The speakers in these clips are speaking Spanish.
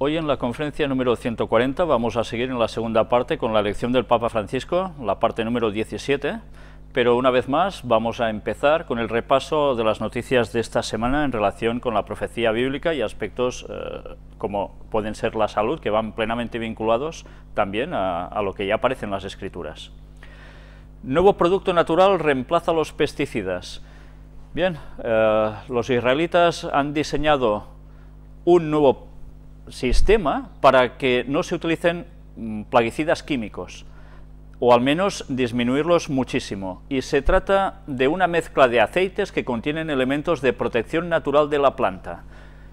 Hoy en la conferencia número 140 vamos a seguir en la segunda parte con la lección del Papa Francisco, la parte número 17, pero una vez más vamos a empezar con el repaso de las noticias de esta semana en relación con la profecía bíblica y aspectos como pueden ser la salud, que van plenamente vinculados también a lo que ya aparece en las Escrituras. Nuevo producto natural reemplaza los pesticidas. Bien, los israelitas han diseñado un nuevo sistema para que no se utilicen plaguicidas químicos, o al menos disminuirlos muchísimo, y se trata de una mezcla de aceites que contienen elementos de protección natural de la planta.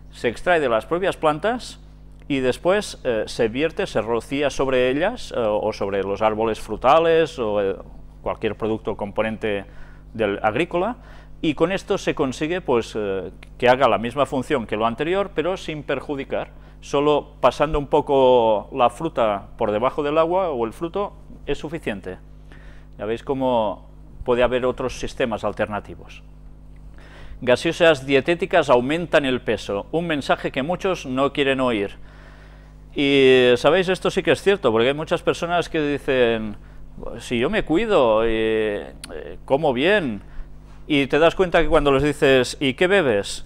Se extrae de las propias plantas y después se vierte, se rocía sobre ellas o sobre los árboles frutales o cualquier producto o componente agrícola, y con esto se consigue pues, que haga la misma función que lo anterior, pero sin perjudicar. Solo pasando un poco la fruta por debajo del agua o el fruto es suficiente. Ya veis cómo puede haber otros sistemas alternativos. Gaseosas dietéticas aumentan el peso, un mensaje que muchos no quieren oír. Y sabéis, esto sí que es cierto, porque hay muchas personas que dicen, si yo me cuido, como bien, y te das cuenta que cuando les dices, ¿y qué bebes?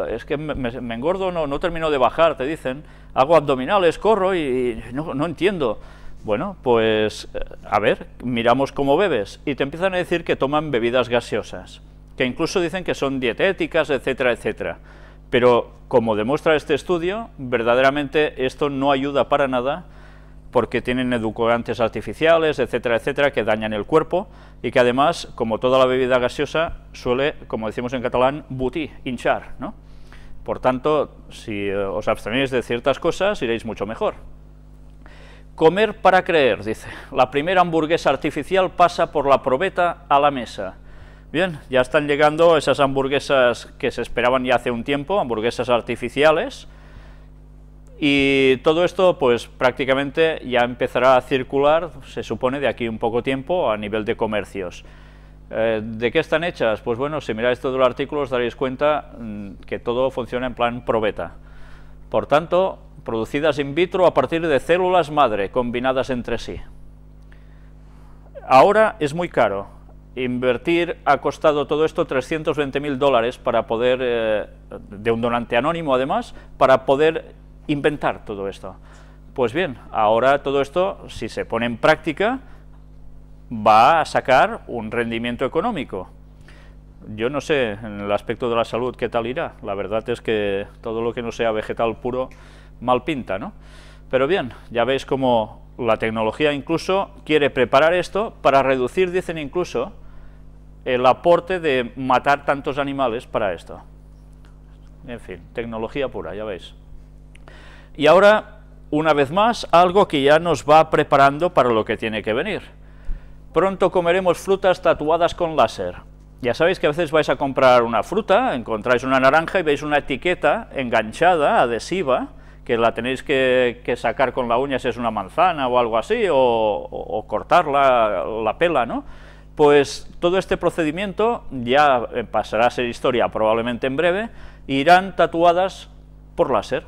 Es que me engordo, no termino de bajar, te dicen, hago abdominales, corro y no entiendo. Bueno, pues a ver, miramos cómo bebes, y te empiezan a decir que toman bebidas gaseosas, que incluso dicen que son dietéticas, etcétera, etcétera. Pero, como demuestra este estudio, verdaderamente esto no ayuda para nada, porque tienen edulcorantes artificiales, etcétera, etcétera, que dañan el cuerpo, y que además, como toda la bebida gaseosa, suele, como decimos en catalán, butir, hinchar, ¿no? Por tanto, si os abstenéis de ciertas cosas, iréis mucho mejor. Comer para creer, dice. La primera hamburguesa artificial pasa por la probeta a la mesa. Bien, ya están llegando esas hamburguesas que se esperaban ya hace un tiempo, hamburguesas artificiales, y todo esto, pues prácticamente ya empezará a circular, se supone, de aquí un poco tiempo a nivel de comercios. ¿De qué están hechas? Pues bueno, si miráis todo el artículo os daréis cuenta que todo funciona en plan probeta. Por tanto, producidas in vitro a partir de células madre combinadas entre sí. Ahora es muy caro. Invertir ha costado todo esto $320.000 para poder, de un donante anónimo además, para poder inventar todo esto. Pues bien, ahora todo esto, si se pone en práctica, va a sacar un rendimiento económico. Yo no sé, en el aspecto de la salud, qué tal irá. La verdad es que todo lo que no sea vegetal puro, mal pinta, ¿no? Pero bien, ya veis cómo la tecnología incluso quiere preparar esto para reducir, dicen incluso, el aporte de matar tantos animales para esto. En fin, tecnología pura, ya veis. Y ahora, una vez más, algo que ya nos va preparando para lo que tiene que venir. Pronto comeremos frutas tatuadas con láser. Ya sabéis que a veces vais a comprar una fruta, encontráis una naranja y veis una etiqueta enganchada, adhesiva, que la tenéis que sacar con la uña si es una manzana o algo así, o cortar la pela, ¿no? Pues todo este procedimiento ya pasará a ser historia probablemente en breve, e irán tatuadas por láser.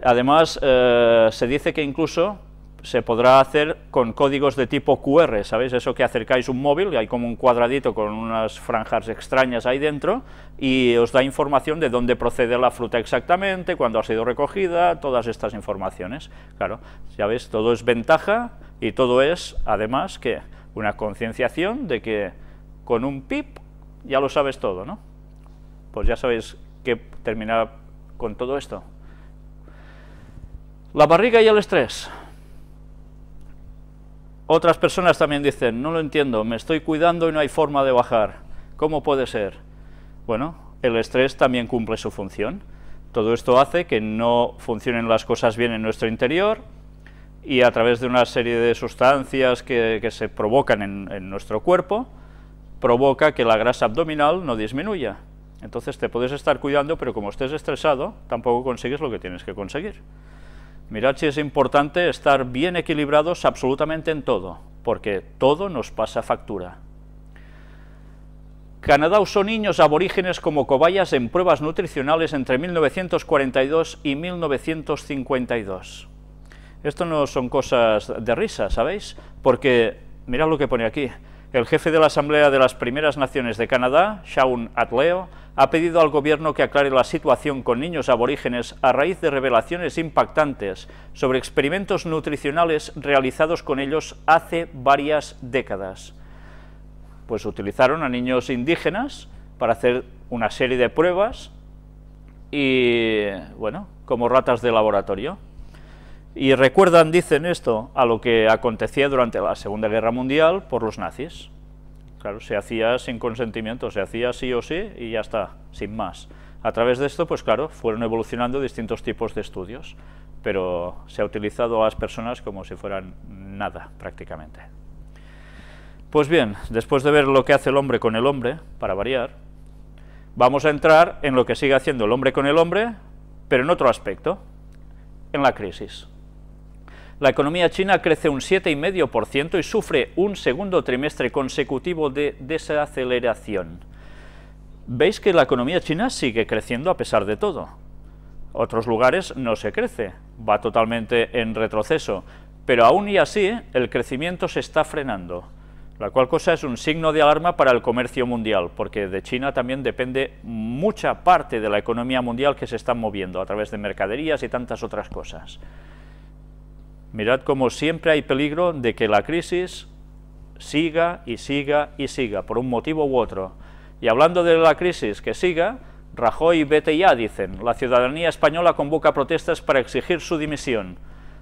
Además, se dice que incluso se podrá hacer con códigos de tipo QR, ¿sabéis? Eso que acercáis un móvil, y hay como un cuadradito con unas franjas extrañas ahí dentro, y os da información de dónde procede la fruta exactamente, cuándo ha sido recogida, todas estas informaciones. Claro, ya veis, todo es ventaja, y todo es, además, que una concienciación de que con un pip ya lo sabes todo, ¿no? Pues ya sabéis que terminar con todo esto. La barriga y el estrés. Otras personas también dicen, no lo entiendo, me estoy cuidando y no hay forma de bajar. ¿Cómo puede ser? Bueno, el estrés también cumple su función. Todo esto hace que no funcionen las cosas bien en nuestro interior, y a través de una serie de sustancias que se provocan en nuestro cuerpo, provoca que la grasa abdominal no disminuya. Entonces te puedes estar cuidando, pero como estés estresado, tampoco consigues lo que tienes que conseguir. Mirad si es importante estar bien equilibrados absolutamente en todo, porque todo nos pasa factura. Canadá usó niños aborígenes como cobayas en pruebas nutricionales entre 1942 y 1952. Esto no son cosas de risa, ¿sabéis? Porque, mirad lo que pone aquí, el jefe de la Asamblea de las Primeras Naciones de Canadá, Shaun Atleo, ha pedido al gobierno que aclare la situación con niños aborígenes a raíz de revelaciones impactantes sobre experimentos nutricionales realizados con ellos hace varias décadas. Pues utilizaron a niños indígenas para hacer una serie de pruebas y, bueno, como ratas de laboratorio. Y recuerdan, dicen esto, a lo que acontecía durante la Segunda Guerra Mundial por los nazis. Claro, se hacía sin consentimiento, se hacía sí o sí y ya está, sin más. A través de esto, pues claro, fueron evolucionando distintos tipos de estudios, pero se ha utilizado a las personas como si fueran nada, prácticamente. Pues bien, después de ver lo que hace el hombre con el hombre, para variar, vamos a entrar en lo que sigue haciendo el hombre con el hombre, pero en otro aspecto, en la crisis. La economía china crece un 7,5% y sufre un segundo trimestre consecutivo de desaceleración. ¿Veis que la economía china sigue creciendo a pesar de todo? Otros lugares no se crece, va totalmente en retroceso, pero aún y así el crecimiento se está frenando, la cual cosa es un signo de alarma para el comercio mundial, porque de China también depende mucha parte de la economía mundial que se está moviendo a través de mercaderías y tantas otras cosas. Mirad cómo siempre hay peligro de que la crisis siga y siga y siga, por un motivo u otro. Y hablando de la crisis que siga, Rajoy vete ya, dicen. La ciudadanía española convoca protestas para exigir su dimisión.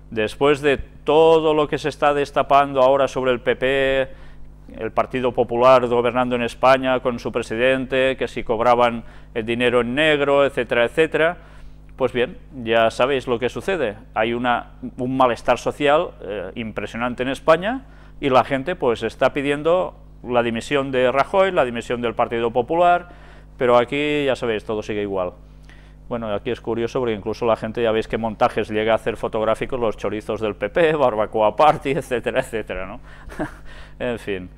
Después de todo lo que se está destapando ahora sobre el PP, el Partido Popular gobernando en España con su presidente, que si cobraban el dinero en negro, etcétera, etcétera. Pues bien, ya sabéis lo que sucede, hay un malestar social impresionante en España y la gente pues está pidiendo la dimisión de Rajoy, la dimisión del Partido Popular, pero aquí ya sabéis, todo sigue igual. Bueno, aquí es curioso porque incluso la gente, ya veis que montajes llega a hacer fotográficos, los chorizos del PP, barbacoa party, etcétera, etcétera, ¿no? En fin,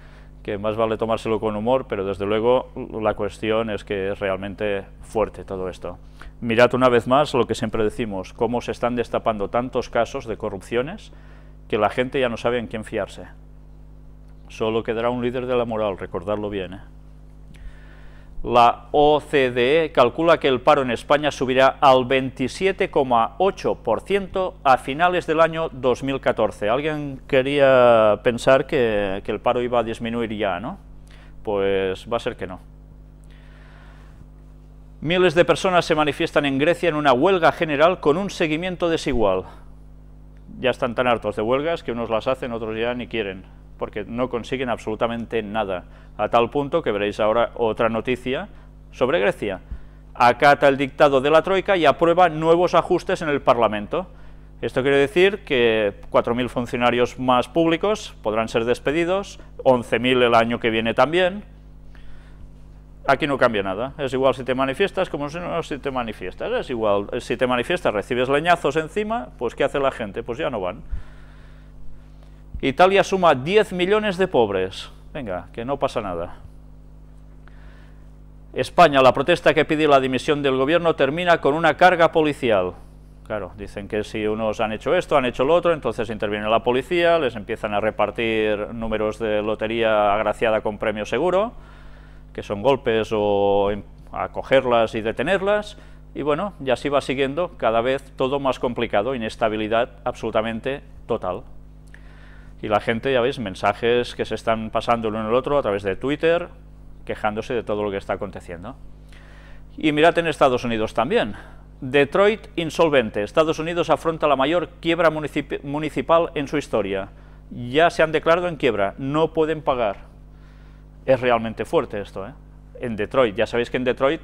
que más vale tomárselo con humor, pero desde luego la cuestión es que es realmente fuerte todo esto. Mirad una vez más lo que siempre decimos, cómo se están destapando tantos casos de corrupciones que la gente ya no sabe en quién fiarse. Solo quedará un líder de la moral, recordadlo bien, ¿eh? La OCDE calcula que el paro en España subirá al 27,8% a finales del año 2014. Alguien quería pensar que el paro iba a disminuir ya, ¿no? Pues va a ser que no. Miles de personas se manifiestan en Grecia en una huelga general con un seguimiento desigual. Ya están tan hartos de huelgas que unos las hacen, otros ya ni quieren, porque no consiguen absolutamente nada, a tal punto que veréis ahora otra noticia sobre Grecia. Acata el dictado de la Troika y aprueba nuevos ajustes en el Parlamento. Esto quiere decir que 4.000 funcionarios más públicos podrán ser despedidos, 11.000 el año que viene también. Aquí no cambia nada, es igual si te manifiestas como si te manifiestas, es igual, si te manifiestas recibes leñazos encima, pues ¿qué hace la gente? Pues ya no van. Italia suma 10 millones de pobres, venga, que no pasa nada. España, la protesta que pide la dimisión del gobierno termina con una carga policial. Claro, dicen que si unos han hecho esto, han hecho lo otro, entonces interviene la policía, les empiezan a repartir números de lotería agraciada con premio seguro, que son golpes o a cogerlas y detenerlas, y bueno, y así va siguiendo cada vez todo más complicado, inestabilidad absolutamente total. Y la gente, ya veis, mensajes que se están pasando el uno al otro a través de Twitter, quejándose de todo lo que está aconteciendo. Y mirad en Estados Unidos también. Detroit insolvente. Estados Unidos afronta la mayor quiebra municipal en su historia. Ya se han declarado en quiebra, no pueden pagar. Es realmente fuerte esto, ¿eh? En Detroit, ya sabéis que en Detroit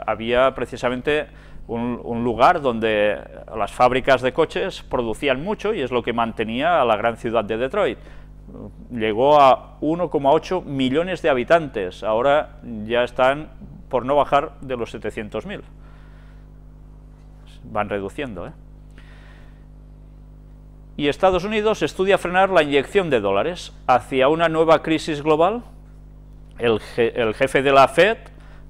había precisamente un lugar donde las fábricas de coches producían mucho y es lo que mantenía a la gran ciudad de Detroit. Llegó a 1,8 millones de habitantes, ahora ya están por no bajar de los 700.000. Van reduciendo, ¿eh? Y Estados Unidos estudia frenar la inyección de dólares hacia una nueva crisis global. el jefe de la FED,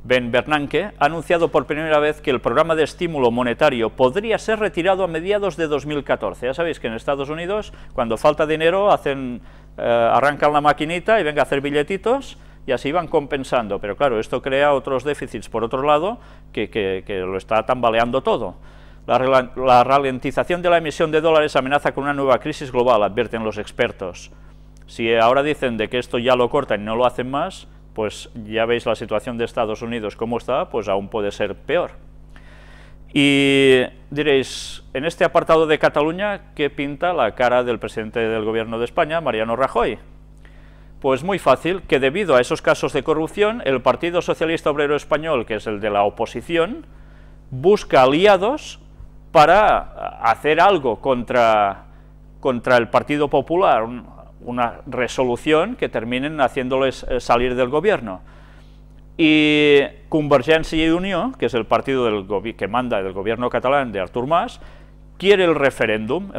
Ben Bernanke, ha anunciado por primera vez que el programa de estímulo monetario podría ser retirado a mediados de 2014. Ya sabéis que en Estados Unidos, cuando falta dinero, arrancan la maquinita y venga a hacer billetitos, y así van compensando. Pero claro, esto crea otros déficits, por otro lado, que lo está tambaleando todo. La ralentización de la emisión de dólares amenaza con una nueva crisis global, advierten los expertos. Si ahora dicen de que esto ya lo cortan y no lo hacen más, pues ya veis la situación de Estados Unidos cómo está, pues aún puede ser peor. Y diréis, en este apartado de Cataluña, ¿qué pinta la cara del presidente del Gobierno de España, Mariano Rajoy? Pues muy fácil, que debido a esos casos de corrupción, el Partido Socialista Obrero Español, que es el de la oposición, busca aliados para hacer algo contra el Partido Popular, una resolución que terminen haciéndoles salir del gobierno. Y Convergència y Unió, que es el partido que manda del gobierno catalán de Artur Mas, quiere el referéndum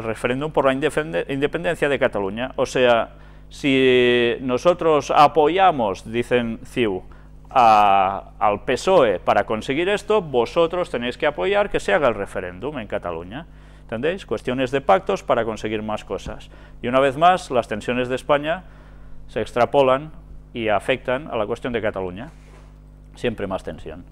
por la independencia de Cataluña. O sea, si nosotros apoyamos, dicen CiU, al PSOE para conseguir esto, vosotros tenéis que apoyar que se haga el referéndum en Cataluña. ¿Entendéis? Cuestiones de pactos para conseguir más cosas. Y una vez más, las tensiones de España se extrapolan y afectan a la cuestión de Cataluña. Siempre más tensión.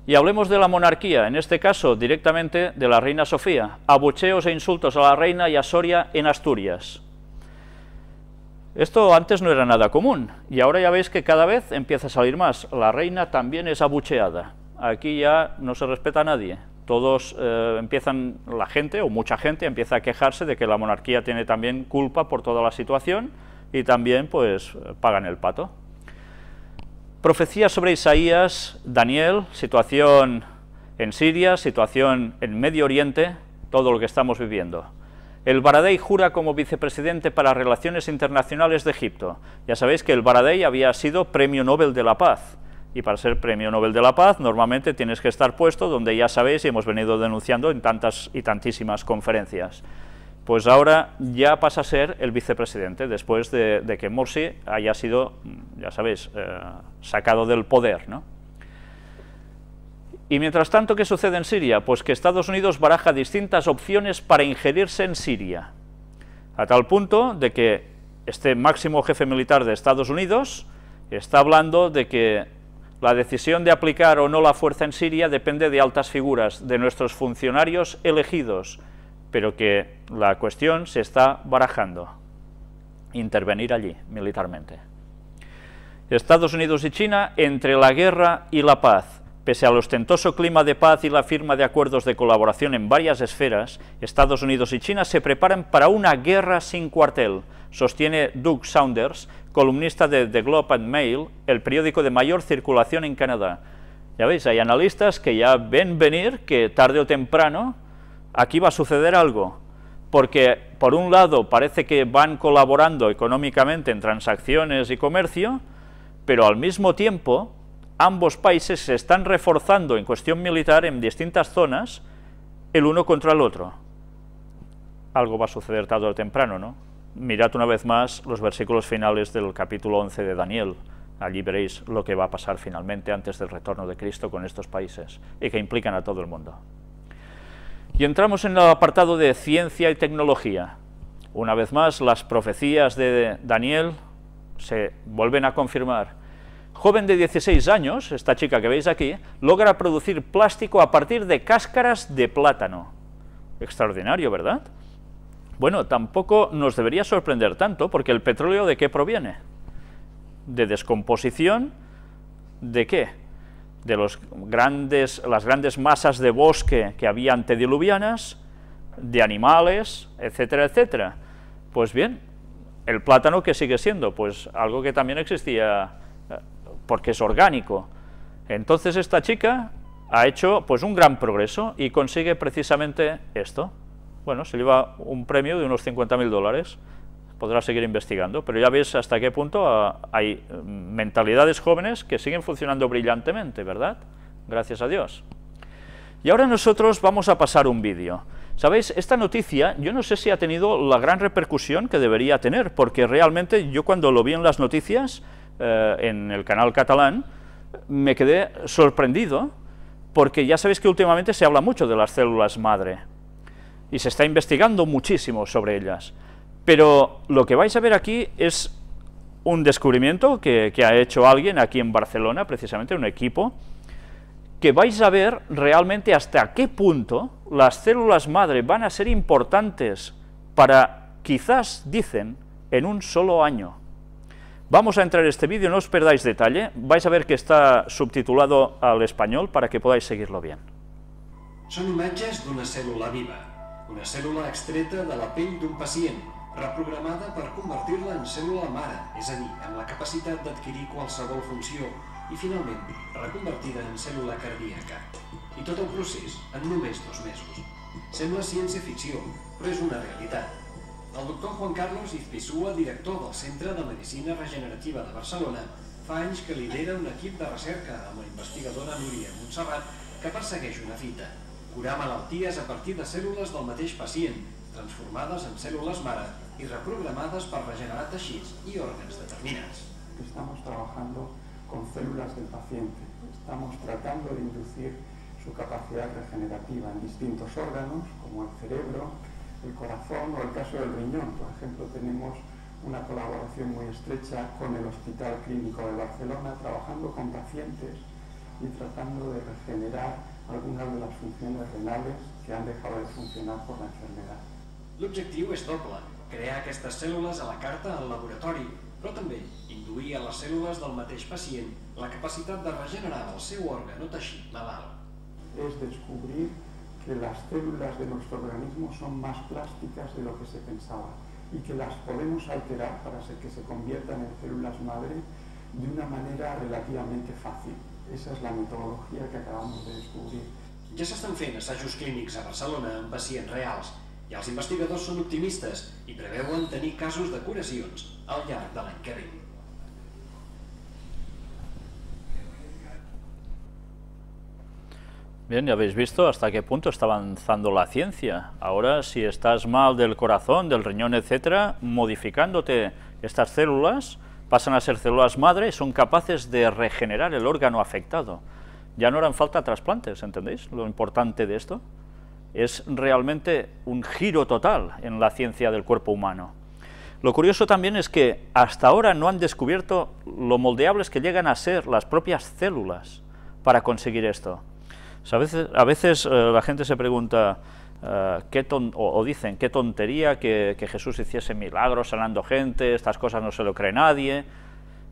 Y hablemos de la monarquía, en este caso directamente de la reina Sofía. Abucheos e insultos a la reina y a Soria en Asturias. Esto antes no era nada común, y ahora ya veis que cada vez empieza a salir más. La reina también es abucheada. Aquí ya no se respeta a nadie. Todos la gente, o mucha gente, empieza a quejarse de que la monarquía tiene también culpa por toda la situación, y también, pues, pagan el pato. Profecía sobre Isaías, Daniel, situación en Siria, situación en Medio Oriente, todo lo que estamos viviendo. El Baradei jura como vicepresidente para Relaciones Internacionales de Egipto. Ya sabéis que el Baradei había sido Premio Nobel de la Paz. Y para ser Premio Nobel de la Paz, normalmente tienes que estar puesto donde ya sabéis y hemos venido denunciando en tantas y tantísimas conferencias. Pues ahora ya pasa a ser el vicepresidente, después de que Morsi haya sido, ya sabéis, sacado del poder, ¿no? Y mientras tanto, ¿qué sucede en Siria? Pues que Estados Unidos baraja distintas opciones para ingerirse en Siria, a tal punto de que este máximo jefe militar de Estados Unidos está hablando de que la decisión de aplicar o no la fuerza en Siria depende de altas figuras, de nuestros funcionarios elegidos, pero que la cuestión se está barajando, intervenir allí militarmente. Estados Unidos y China entre la guerra y la paz. Pese al ostentoso clima de paz y la firma de acuerdos de colaboración en varias esferas, Estados Unidos y China se preparan para una guerra sin cuartel, sostiene Doug Saunders, columnista de The Globe and Mail, el periódico de mayor circulación en Canadá. Ya veis, hay analistas que ya ven venir que tarde o temprano aquí va a suceder algo, porque por un lado parece que van colaborando económicamente en transacciones y comercio, pero al mismo tiempo ambos países se están reforzando en cuestión militar en distintas zonas, el uno contra el otro. Algo va a suceder tarde o temprano, ¿no? Mirad una vez más los versículos finales del capítulo 11 de Daniel. Allí veréis lo que va a pasar finalmente antes del retorno de Cristo con estos países, y que implican a todo el mundo. Y entramos en el apartado de ciencia y tecnología. Una vez más, las profecías de Daniel se vuelven a confirmar. Joven de 16 años, esta chica que veis aquí, logra producir plástico a partir de cáscaras de plátano. Extraordinario, ¿verdad? Bueno, tampoco nos debería sorprender tanto, porque el petróleo, ¿de qué proviene? De descomposición, ¿de qué? De las grandes masas de bosque que había antediluvianas, de animales, etcétera, etcétera. Pues bien, el plátano, ¿qué sigue siendo? Pues algo que también existía, porque es orgánico. Entonces esta chica ha hecho pues un gran progreso y consigue precisamente esto. Bueno, se lleva un premio de unos 50.000 dólares, podrá seguir investigando, pero ya veis hasta qué punto hay mentalidades jóvenes que siguen funcionando brillantemente, ¿verdad? Gracias a Dios. Y ahora nosotros vamos a pasar un vídeo. ¿Sabéis? Esta noticia, yo no sé si ha tenido la gran repercusión que debería tener, porque realmente yo cuando lo vi en las noticias en el canal catalán, me quedé sorprendido, porque ya sabéis que últimamente se habla mucho de las células madre, y se está investigando muchísimo sobre ellas, pero lo que vais a ver aquí es un descubrimiento que ha hecho alguien aquí en Barcelona, precisamente un equipo, que vais a ver realmente hasta qué punto las células madre van a ser importantes para, quizás, dicen, en un solo año. Vamos a entrar en este vídeo, no os perdáis detalle, vais a ver que está subtitulado al español para que podáis seguirlo bien. Són imatges d'una cèl·lula viva, una cèl·lula extreta de la pell d'un pacient, reprogramada per convertir-la en cèl·lula mare, és a dir, amb la capacitat d'adquirir qualsevol funció, i finalment reconvertida en cèl·lula cardíaca. I tot el procés en només 2 mesos. Sembla ciència-ficció, però és una realitat. El doctor Juan Carlos Izpisua, director del Centre de Medicina Regenerativa de Barcelona, fa anys que lidera un equip de recerca amb la investigadora Núria Montserrat que persegueix una fita: curar malalties a partir de cèl·lules del mateix pacient, transformades en cèl·lules mare i reprogramades per regenerar teixits i òrgans determinats. Estamos trabajando con células del paciente, estamos tratando de inducir su capacidad regenerativa en distintos órganos, como el cerebro, el corazón o el caso del riñón. Por ejemplo, tenemos una colaboración muy estrecha con el Hospital Clínico de Barcelona, trabajando con pacientes y tratando de regenerar algunas de las funciones renales que han dejado de funcionar por la enfermedad. L'objectiu és doble: crear aquestes cèl·lules a la carta al laboratori, però també induir a les cèl·lules del mateix pacient la capacitat de regenerar el seu òrgan o teixit malalt. Es descubrir que las células de nuestro organismo son más plásticas de lo que se pensaba y que las podemos alterar para que se conviertan en células madre de una manera relativamente fácil. Esa es la metodología que acabamos de descubrir. Ja s'estan fent assajos clínics a Barcelona amb pacients reals, i els investigadors són optimistes i preveuen tenir casos de curacions al llarg de l'any que ve. Bien, ya habéis visto hasta qué punto está avanzando la ciencia. Ahora, si estás mal del corazón, del riñón, etcétera, modificándote estas células, pasan a ser células madre y son capaces de regenerar el órgano afectado. Ya no harán falta trasplantes, ¿entendéis? Lo importante de esto es realmente un giro total en la ciencia del cuerpo humano. Lo curioso también es que hasta ahora no han descubierto lo moldeables que llegan a ser las propias células para conseguir esto. A veces la gente se pregunta, o dicen, qué tontería que Jesús hiciese milagros sanando gente, estas cosas no se lo cree nadie.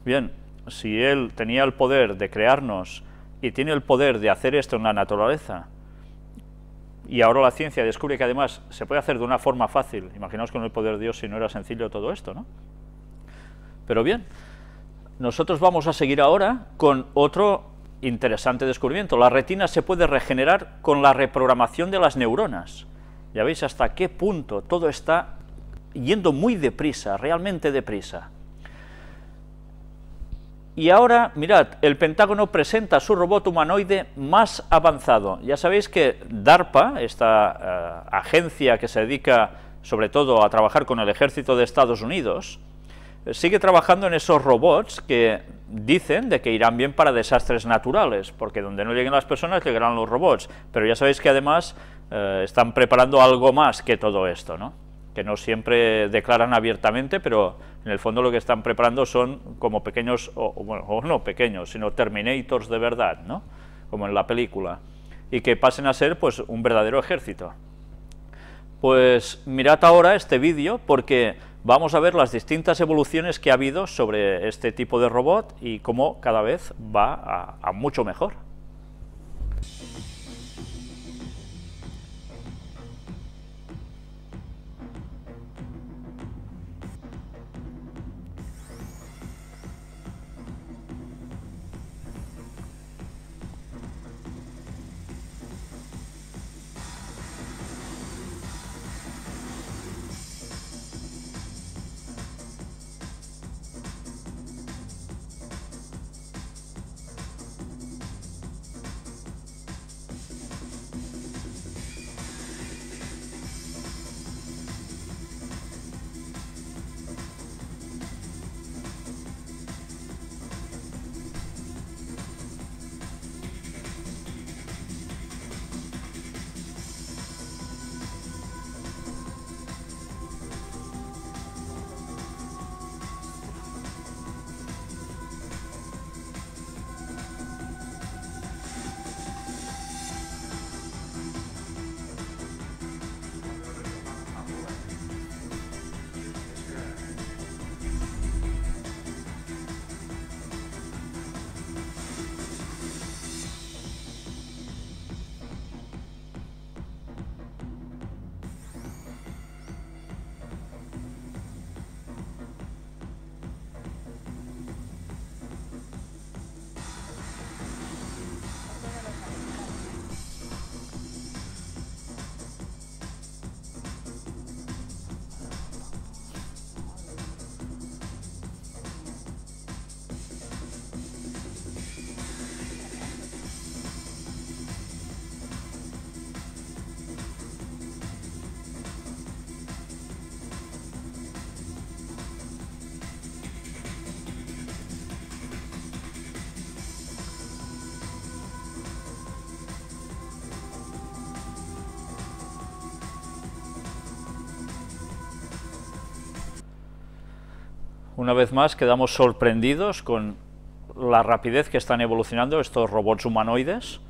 Bien, si Él tenía el poder de crearnos y tiene el poder de hacer esto en la naturaleza, y ahora la ciencia descubre que además se puede hacer de una forma fácil, imaginaos con el poder de Dios si no era sencillo todo esto, ¿no? Pero bien, nosotros vamos a seguir ahora con otro interesante descubrimiento. La retina se puede regenerar con la reprogramación de las neuronas. Ya veis hasta qué punto todo está yendo muy deprisa, realmente deprisa. Y ahora, mirad, el Pentágono presenta su robot humanoide más avanzado. Ya sabéis que DARPA, esta agencia que se dedica sobre todo a trabajar con el ejército de Estados Unidos, sigue trabajando en esos robots que dicen de que irán bien para desastres naturales, porque donde no lleguen las personas llegarán los robots, pero ya sabéis que además están preparando algo más que todo esto, ¿no? Que no siempre declaran abiertamente, pero en el fondo lo que están preparando son como pequeños, o no pequeños, sino Terminators de verdad, ¿no? Como en la película, y que pasen a ser pues un verdadero ejército. Pues mirad ahora este vídeo porque vamos a ver las distintas evoluciones que ha habido sobre este tipo de robot y cómo cada vez va a mucho mejor. Una vez más quedamos sorprendidos con la rapidez que están evolucionando estos robots humanoides.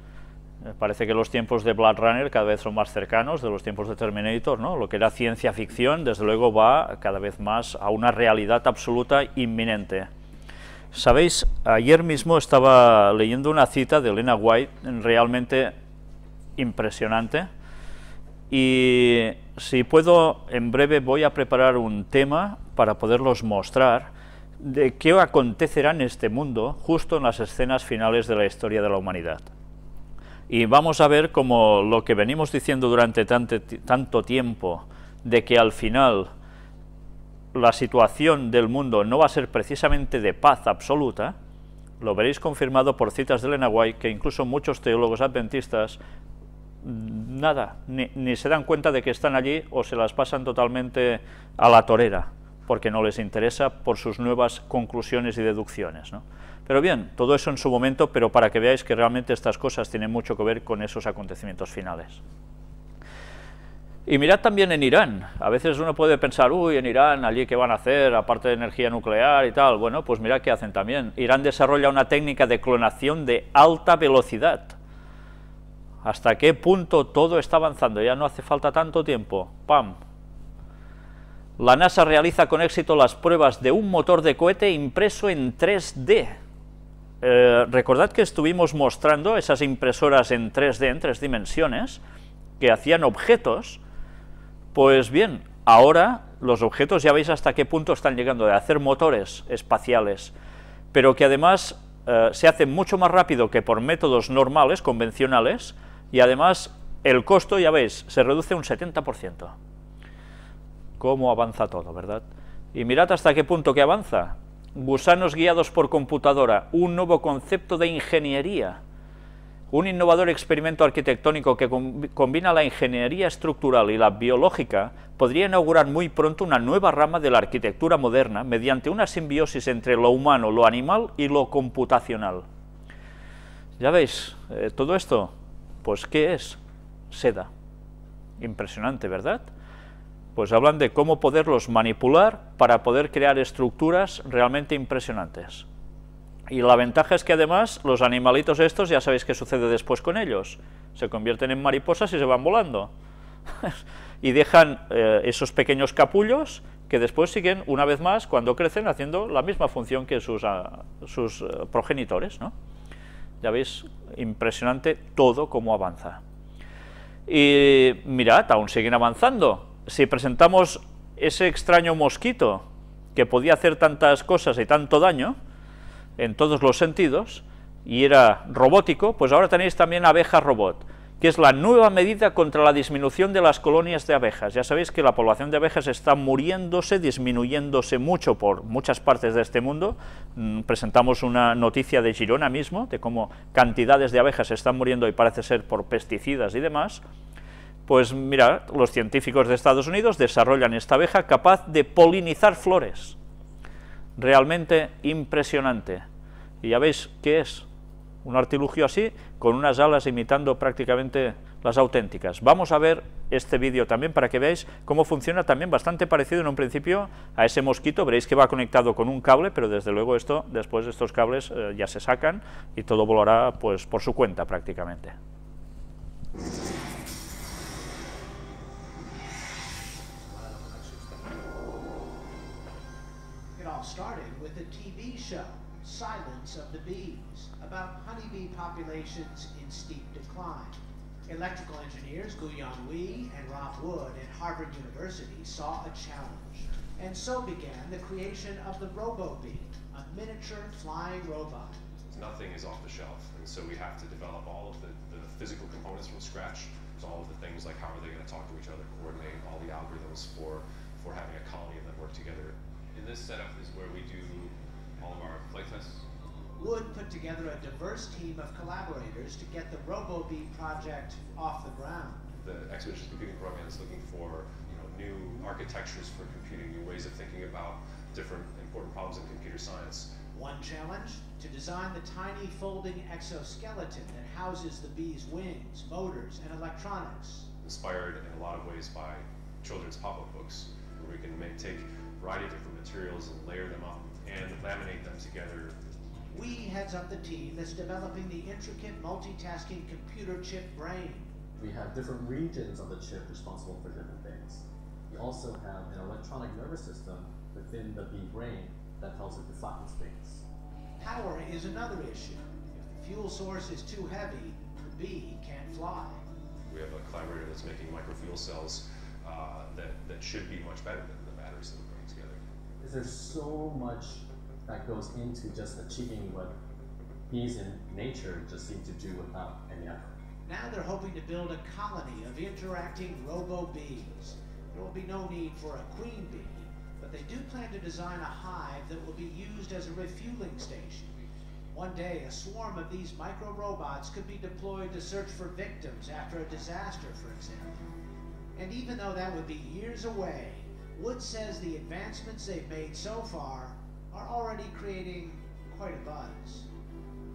Parece que los tiempos de Blade Runner cada vez son más cercanos de los tiempos de Terminator, ¿no? Lo que era ciencia ficción, desde luego, va cada vez más a una realidad absoluta inminente. Sabéis, ayer mismo estaba leyendo una cita de Lena White realmente impresionante, y si puedo, en breve voy a preparar un tema para poderlos mostrar de qué acontecerá en este mundo justo en las escenas finales de la historia de la humanidad. Y vamos a ver cómo lo que venimos diciendo durante tanto tiempo, de que al final la situación del mundo no va a ser precisamente de paz absoluta, lo veréis confirmado por citas de Lena White, que incluso muchos teólogos adventistas nada, ni se dan cuenta de que están allí, o se las pasan totalmente a la torera, porque no les interesa por sus nuevas conclusiones y deducciones, ¿no? Pero bien, todo eso en su momento, pero para que veáis que realmente estas cosas tienen mucho que ver con esos acontecimientos finales. Y mirad también en Irán. A veces uno puede pensar, uy, en Irán, allí qué van a hacer, aparte de energía nuclear y tal. Bueno, pues mirad qué hacen también. Irán desarrolla una técnica de clonación de alta velocidad. ¿Hasta qué punto todo está avanzando? Ya no hace falta tanto tiempo. ¡Pam! La NASA realiza con éxito las pruebas de un motor de cohete impreso en 3D. Recordad que estuvimos mostrando esas impresoras en 3D, en 3 dimensiones, que hacían objetos. Pues bien, ahora los objetos ya veis hasta qué punto están llegando, de hacer motores espaciales, pero que además se hacen mucho más rápido que por métodos normales, convencionales, y además el costo, ya veis, se reduce un 70%. Cómo avanza todo, ¿verdad? Y mirad hasta qué punto que avanza. Gusanos guiados por computadora, un nuevo concepto de ingeniería. Un innovador experimento arquitectónico que combina la ingeniería estructural y la biológica podría inaugurar muy pronto una nueva rama de la arquitectura moderna mediante una simbiosis entre lo humano, lo animal y lo computacional. Ya veis, todo esto, pues ¿qué es? Seda. Impresionante, ¿verdad? Pues hablan de cómo poderlos manipular para poder crear estructuras realmente impresionantes. Y la ventaja es que además los animalitos estos, ya sabéis qué sucede después con ellos, se convierten en mariposas y se van volando. Y dejan esos pequeños capullos que después siguen, una vez más, cuando crecen, haciendo la misma función que sus progenitores, ¿no? Ya veis, impresionante todo cómo avanza. Y mirad, aún siguen avanzando. Si presentamos ese extraño mosquito que podía hacer tantas cosas y tanto daño, en todos los sentidos, y era robótico, pues ahora tenéis también abeja robot, que es la nueva medida contra la disminución de las colonias de abejas. Ya sabéis que la población de abejas está muriéndose, disminuyéndose mucho por muchas partes de este mundo. Presentamos una noticia de Girona mismo, de cómo cantidades de abejas se están muriendo y parece ser por pesticidas y demás. Pues mirad, los científicos de Estados Unidos desarrollan esta abeja capaz de polinizar flores. Realmente impresionante. Y ya veis qué es, un artilugio así, con unas alas imitando prácticamente las auténticas. Vamos a ver este vídeo también para que veáis cómo funciona, también bastante parecido en un principio a ese mosquito. Veréis que va conectado con un cable, pero desde luego después estos cables ya se sacan y todo volará pues por su cuenta prácticamente. Started with a TV show, Silence of the Bees, about honeybee populations in steep decline. Electrical engineers Guyan Wei and Rob Wood at Harvard University saw a challenge, and so began the creation of the RoboBee, a miniature flying robot. Nothing is off the shelf, and so we have to develop all of the physical components from scratch. So all of the things like how are they going to talk to each other, coordinate all the algorithms for having a colony of them work together. In this setup is where we do all of our flight tests. Wood put together a diverse team of collaborators to get the RoboBee project off the ground. The Expeditions Computing Program is looking for new architectures for computing, new ways of thinking about different important problems in computer science. One challenge, to design the tiny folding exoskeleton that houses the bee's wings, motors, and electronics. Inspired in a lot of ways by children's pop-up books, where we can take variety of different materials and layer them up and laminate them together. Wee heads up the team that's developing the intricate multitasking computer chip brain. We have different regions of the chip responsible for different things. We also have an electronic nervous system within the bee brain that tells it to flatten things. Power is another issue. If the fuel source is too heavy, the bee can't fly. We have a collaborator that's making microfuel cells that should be much better than the batteries that we're putting together. There's so much that goes into just achieving what bees in nature just seem to do without any effort. Now they're hoping to build a colony of interacting robo-bees. There will be no need for a queen bee, but they do plan to design a hive that will be used as a refueling station. One day, a swarm of these micro-robots could be deployed to search for victims after a disaster, for example. And even though that would be years away, Wood says the advancements they've made so far are already creating quite a buzz.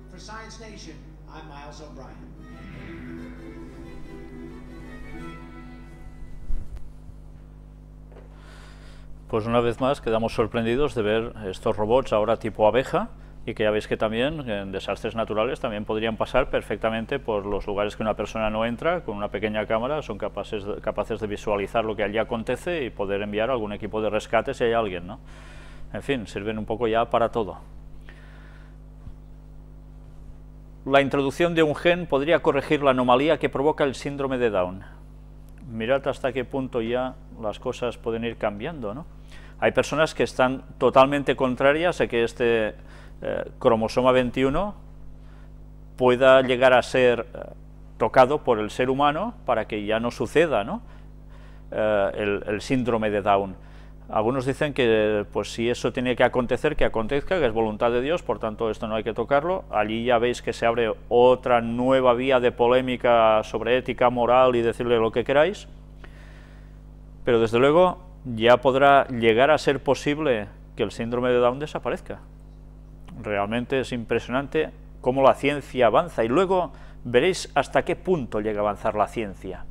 For Science Nation, I'm Miles O'Brien. Pues una vez más quedamos sorprendidos de ver estos robots ahora tipo abeja, y que ya veis que también en desastres naturales también podrían pasar perfectamente por los lugares que una persona no entra. Con una pequeña cámara son capaces de visualizar lo que allí acontece y poder enviar algún equipo de rescate si hay alguien, ¿no? En fin, sirven un poco ya para todo. La introducción de un gen podría corregir la anomalía que provoca el síndrome de Down. Mirad hasta qué punto ya las cosas pueden ir cambiando, ¿no? Hay personas que están totalmente contrarias a que este cromosoma 21 pueda llegar a ser tocado por el ser humano para que ya no suceda, ¿no? El síndrome de Down. Algunos dicen que pues si eso tiene que acontecer, que acontezca, que es voluntad de Dios, por tanto esto no hay que tocarlo. Allí ya veis que se abre otra nueva vía de polémica sobre ética, moral y decirle lo que queráis, pero desde luego ya podrá llegar a ser posible que el síndrome de Down desaparezca. Realmente es impresionante cómo la ciencia avanza, y luego veréis hasta qué punto llega a avanzar la ciencia.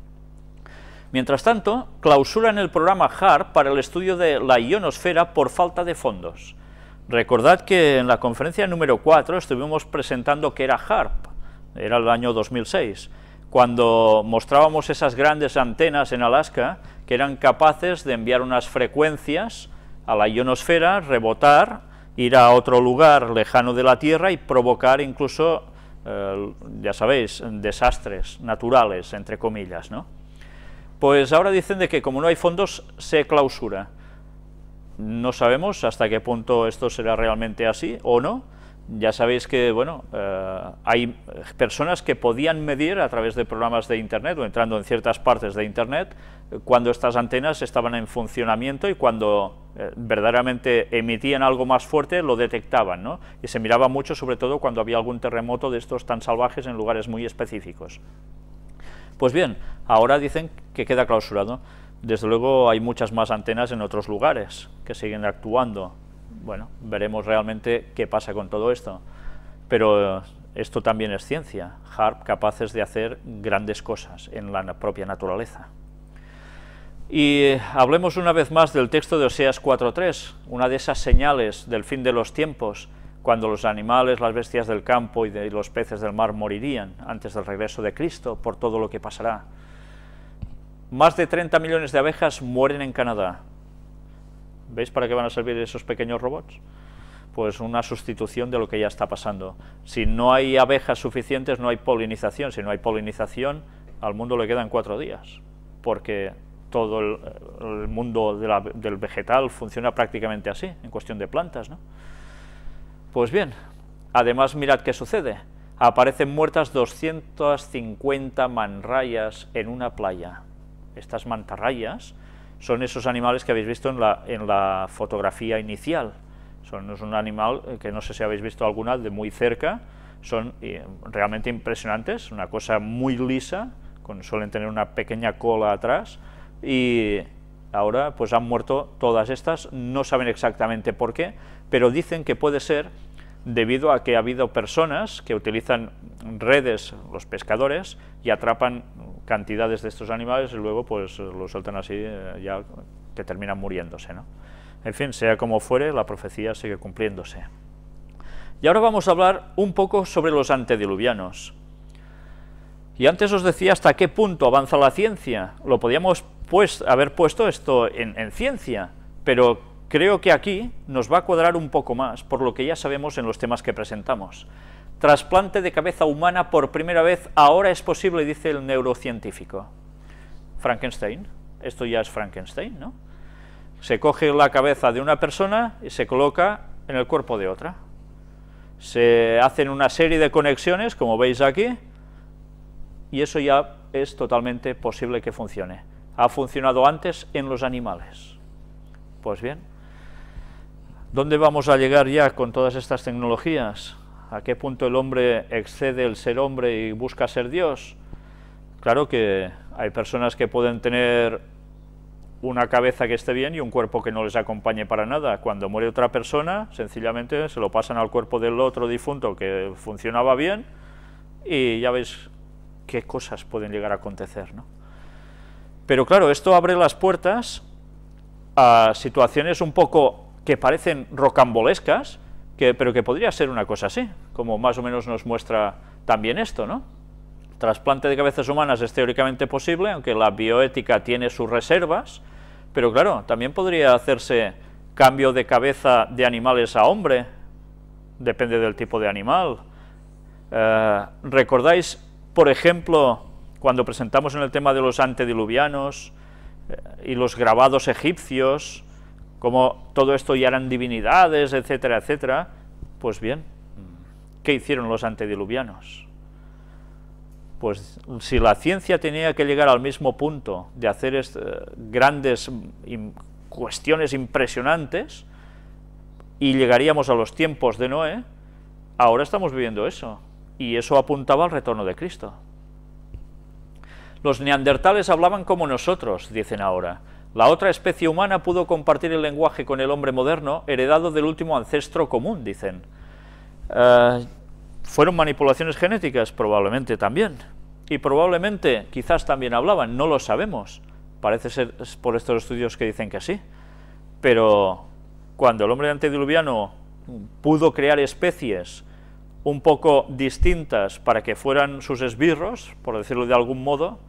Mientras tanto, clausuran el programa HAARP para el estudio de la ionosfera por falta de fondos. Recordad que en la conferencia número 4 estuvimos presentando qué era HAARP, era el año 2006, cuando mostrábamos esas grandes antenas en Alaska que eran capaces de enviar unas frecuencias a la ionosfera, rebotar, ir a otro lugar lejano de la Tierra y provocar incluso, ya sabéis, desastres naturales, entre comillas, ¿no? Pues ahora dicen de que como no hay fondos, se clausura. No sabemos hasta qué punto esto será realmente así o no. Ya sabéis que, bueno, hay personas que podían medir a través de programas de Internet o entrando en ciertas partes de Internet cuando estas antenas estaban en funcionamiento y cuando verdaderamente emitían algo más fuerte lo detectaban, ¿no? Y se miraba mucho, sobre todo cuando había algún terremoto de estos tan salvajes en lugares muy específicos. Pues bien, ahora dicen que queda clausurado. Desde luego hay muchas más antenas en otros lugares que siguen actuando. Bueno, veremos realmente qué pasa con todo esto. Pero esto también es ciencia. HAARP capaces de hacer grandes cosas en la propia naturaleza. Y hablemos una vez más del texto de Oseas 4:3, una de esas señales del fin de los tiempos, cuando los animales, las bestias del campo y los peces del mar morirían antes del regreso de Cristo por todo lo que pasará. Más de 30 millones de abejas mueren en Canadá. ¿Veis para qué van a servir esos pequeños robots? Pues una sustitución de lo que ya está pasando. Si no hay abejas suficientes, no hay polinización. Si no hay polinización, al mundo le quedan 4 días, porque todo el mundo del vegetal funciona prácticamente así, en cuestión de plantas, ¿no? Pues bien, además mirad qué sucede. Aparecen muertas 250 manrayas en una playa. Estas mantarrayas son esos animales que habéis visto en la fotografía inicial. Es un animal que no sé si habéis visto alguna de muy cerca, son realmente impresionantes, una cosa muy lisa, suelen tener una pequeña cola atrás, y ahora pues han muerto todas estas, no saben exactamente por qué, pero dicen que puede ser debido a que ha habido personas que utilizan redes, los pescadores, y atrapan cantidades de estos animales y luego pues los sueltan así, ya que terminan muriéndose, ¿no? En fin, sea como fuere, la profecía sigue cumpliéndose. Y ahora vamos a hablar un poco sobre los antediluvianos. Y antes os decía hasta qué punto avanza la ciencia. Lo podíamos haber puesto esto en ciencia, pero creo que aquí nos va a cuadrar un poco más, por lo que ya sabemos en los temas que presentamos. Trasplante de cabeza humana por primera vez, ahora es posible, dice el neurocientífico. Frankenstein, esto ya es Frankenstein, ¿no? Se coge la cabeza de una persona y se coloca en el cuerpo de otra. Se hacen una serie de conexiones, como veis aquí, y eso ya es totalmente posible que funcione. Ha funcionado antes en los animales. Pues bien, ¿dónde vamos a llegar ya con todas estas tecnologías? ¿A qué punto el hombre excede el ser hombre y busca ser Dios? Claro que hay personas que pueden tener una cabeza que esté bien y un cuerpo que no les acompañe para nada. Cuando muere otra persona, sencillamente se lo pasan al cuerpo del otro difunto que funcionaba bien y ya veis qué cosas pueden llegar a acontecer, ¿no? Pero claro, esto abre las puertas a situaciones un poco que parecen rocambolescas, pero que podría ser una cosa así, como más o menos nos muestra también esto, ¿no? Trasplante de cabezas humanas es teóricamente posible, aunque la bioética tiene sus reservas, pero claro, también podría hacerse cambio de cabeza de animales a hombre, depende del tipo de animal. ¿Recordáis, por ejemplo, cuando presentamos en el tema de los antediluvianos y los grabados egipcios, como todo esto ya eran divinidades, etcétera, etcétera? Pues bien, ¿qué hicieron los antediluvianos? Pues si la ciencia tenía que llegar al mismo punto de hacer grandes cuestiones impresionantes, y llegaríamos a los tiempos de Noé, ahora estamos viviendo eso, y eso apuntaba al retorno de Cristo. Los neandertales hablaban como nosotros, dicen ahora. La otra especie humana pudo compartir el lenguaje con el hombre moderno, heredado del último ancestro común, dicen. ¿Fueron manipulaciones genéticas? Probablemente también. Y probablemente, quizás también hablaban, no lo sabemos. Parece ser por estos estudios que dicen que sí. Pero cuando el hombre antediluviano pudo crear especies un poco distintas para que fueran sus esbirros, por decirlo de algún modo,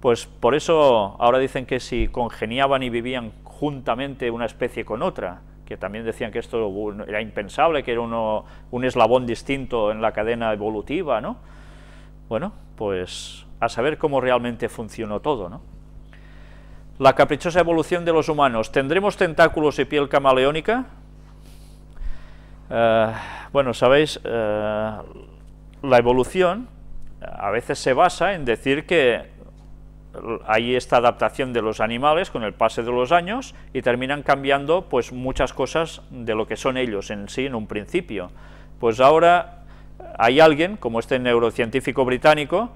pues por eso ahora dicen que si congeniaban y vivían juntamente una especie con otra, que también decían que esto era impensable, que era un eslabón distinto en la cadena evolutiva, ¿no? Bueno, pues a saber cómo realmente funcionó todo, ¿no? La caprichosa evolución de los humanos. ¿Tendremos tentáculos y piel camaleónica? Bueno, sabéis, la evolución a veces se basa en decir que hay esta adaptación de los animales con el pase de los años y terminan cambiando pues muchas cosas de lo que son ellos en sí en un principio. Pues ahora hay alguien, como este neurocientífico británico,